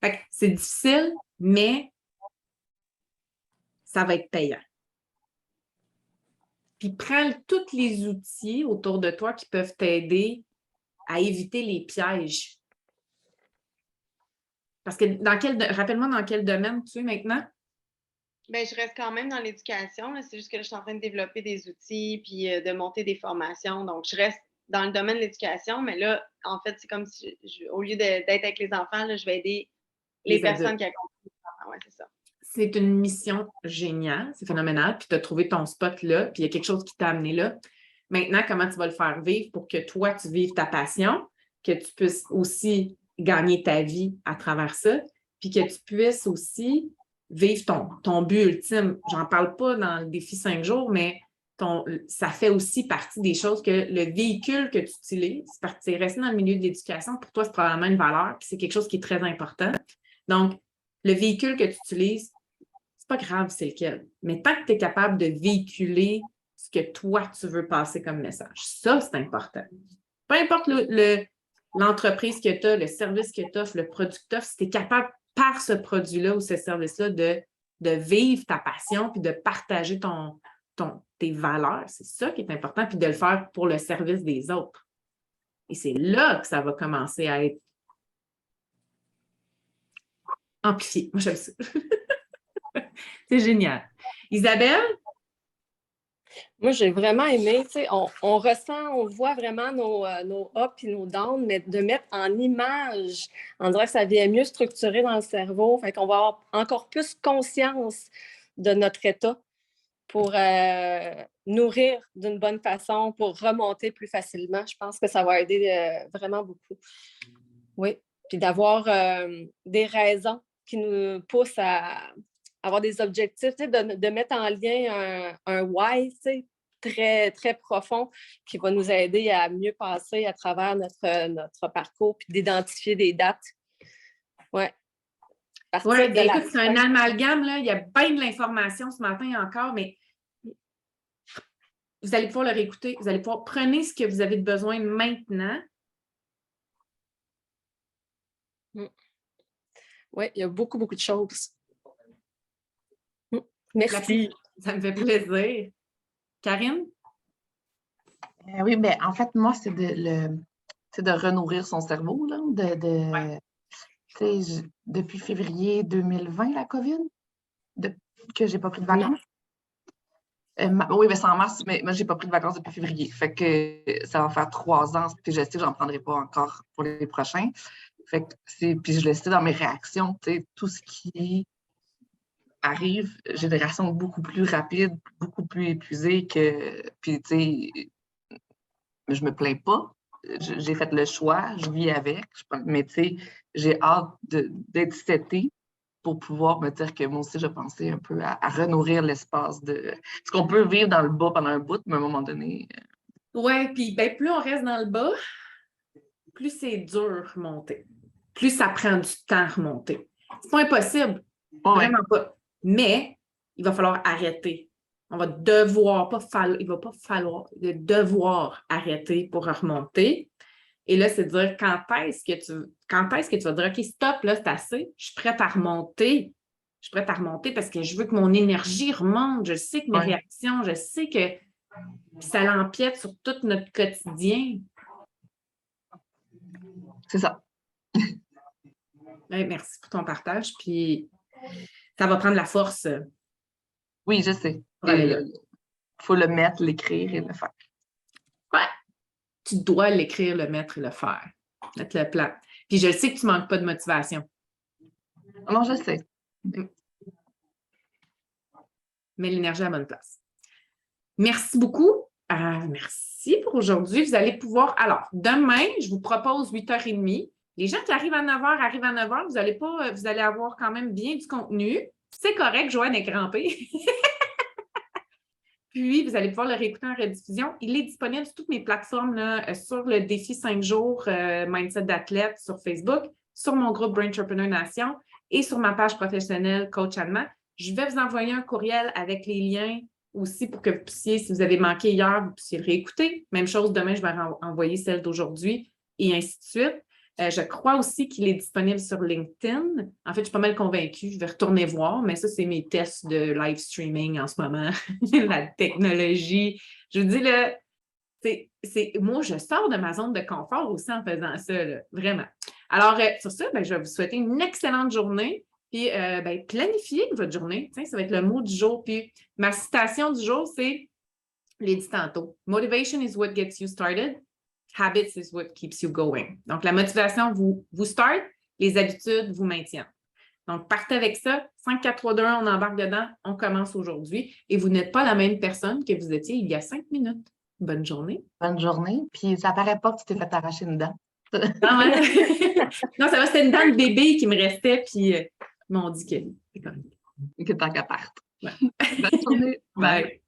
Fait que c'est difficile, mais ça va être payant. Puis prends tous les outils autour de toi qui peuvent t'aider à éviter les pièges. Parce que rappelle-moi dans quel domaine tu es maintenant? Bien, je reste quand même dans l'éducation. C'est juste que là, je suis en train de développer des outils puis de monter des formations. Donc, je reste dans le domaine de l'éducation, mais là, en fait, c'est comme si, au lieu d'être avec les enfants, là, je vais aider les personnes qui accompagnent les enfants. Oui, c'est ça. C'est une mission géniale, c'est phénoménal. Puis tu as trouvé ton spot là, puis il y a quelque chose qui t'a amené là. Maintenant, comment tu vas le faire vivre pour que toi, tu vives ta passion, que tu puisses aussi gagner ta vie à travers ça puis que tu puisses aussi vivre ton but ultime. J'en parle pas dans le défi 5 jours, mais ça fait aussi partie des choses que le véhicule que tu utilises, parce que tu es resté dans le milieu de l'éducation, pour toi, c'est probablement une valeur, puis c'est quelque chose qui est très important. Donc, le véhicule que tu utilises, c'est pas grave c'est lequel, mais tant que tu es capable de véhiculer ce que toi, tu veux passer comme message, ça, c'est important. Peu importe l'entreprise que tu as, le service que tu offres, le produit que tu offres, si tu es capable, par ce produit-là ou ce service-là, de vivre ta passion puis de partager tes valeurs, c'est ça qui est important, puis de le faire pour le service des autres. Et c'est là que ça va commencer à être amplifié. Moi, j'aime ça. C'est génial. Isabelle? Moi, j'ai vraiment aimé, tu sais, on ressent, on voit vraiment nos ups et nos downs, mais de mettre en image, on dirait que ça vient mieux structuré dans le cerveau, fait qu'on va avoir encore plus conscience de notre état pour nourrir d'une bonne façon, pour remonter plus facilement. Je pense que ça va aider vraiment beaucoup. Oui, puis d'avoir des raisons qui nous poussent à avoir des objectifs, tu sais, de mettre en lien un why, tu sais, très, très profond qui va nous aider à mieux passer à travers notre parcours puis d'identifier des dates. Oui. Oui, écoute, c'est un amalgame, là. Il y a bien de l'information ce matin encore, mais vous allez pouvoir le réécouter. Vous allez pouvoir prendre ce que vous avez besoin maintenant. Oui, il y a beaucoup, beaucoup de choses. Merci. Ça me fait plaisir. Karine? Oui, bien, en fait, moi, c'est de renourrir son cerveau, là, depuis février 2020, la COVID, que j'ai pas pris de vacances. Oui, mais c'est en mars, mais moi, j'ai pas pris de vacances depuis février. Fait que ça va faire 3 ans, puis je sais que j'en prendrai pas encore pour les prochains. Fait que puis je le sais dans mes réactions, tu sais, tout ce qui arrive, j'ai des réactions beaucoup plus rapides, beaucoup plus épuisées que, puis tu sais, je me plains pas. J'ai fait le choix, je vis avec, mais tu sais, j'ai hâte d'être setée pour pouvoir me dire que moi aussi, je pensais un peu à renourrir l'espace de ce qu'on peut vivre dans le bas pendant un bout, mais à un moment donné. Oui, puis ben, plus on reste dans le bas, plus c'est dur à remonter. Plus ça prend du temps à remonter. C'est pas impossible. Vraiment pas. Mais il va falloir arrêter. On va devoir, il va pas falloir, devoir arrêter pour remonter. Et là, c'est de dire quand est-ce que tu vas dire OK, stop, là, c'est assez, je suis prête à remonter. Je suis prête à remonter parce que je veux que mon énergie remonte. Je sais que mes réactions, je sais que ça l'empiète sur tout notre quotidien. C'est ça. Merci pour ton partage. Puis ça va prendre la force. Oui, je sais. Il faut le mettre, l'écrire et le faire. Ouais. Tu dois l'écrire, le mettre et le faire. Mettre le plan. Puis je sais que tu ne manques pas de motivation. Non, je sais. Mets l'énergie à la bonne place. Merci beaucoup. Merci pour aujourd'hui. Vous allez pouvoir... Alors, demain, je vous propose 8h30. Les gens qui arrivent à 9h arrivent à 9h. Vous allez avoir quand même bien du contenu. C'est correct, Joanne est crampée. Puis, vous allez pouvoir le réécouter en rediffusion. Il est disponible sur toutes mes plateformes, là, sur le défi 5 jours Mindset d'athlète sur Facebook, sur mon groupe Brain Entrepreneur Nation et sur ma page professionnelle Coach Allemand. Je vais vous envoyer un courriel avec les liens aussi pour que vous puissiez, si vous avez manqué hier, vous puissiez le réécouter. Même chose, demain, je vais envoyer celle d'aujourd'hui et ainsi de suite. Je crois aussi qu'il est disponible sur LinkedIn. En fait, je suis pas mal convaincue. Je vais retourner voir, mais ça, c'est mes tests de live streaming en ce moment. La technologie. Je vous dis, là, moi, je sors de ma zone de confort aussi en faisant ça, là, vraiment. Alors, sur ça, je vais vous souhaiter une excellente journée. Puis, planifiez votre journée. Tiens, ça va être le mot du jour. Puis, ma citation du jour, c'est, je l'ai dit tantôt, « Motivation is what gets you started. Habits is what keeps you going. » Donc, la motivation vous start, les habitudes vous maintiennent. Donc, partez avec ça. 5, 4, 3, 2, 1, on embarque dedans. On commence aujourd'hui. Et vous n'êtes pas la même personne que vous étiez il y a 5 minutes. Bonne journée. Bonne journée. Puis, ça paraît pas que tu t'es fait arracher une dent. Ah ouais. Non, ça va, c'était une dent de bébé qui me restait, puis ils m'ont dit que c'est correct. Que tant qu'à part. Ouais. Bonne journée. Bye.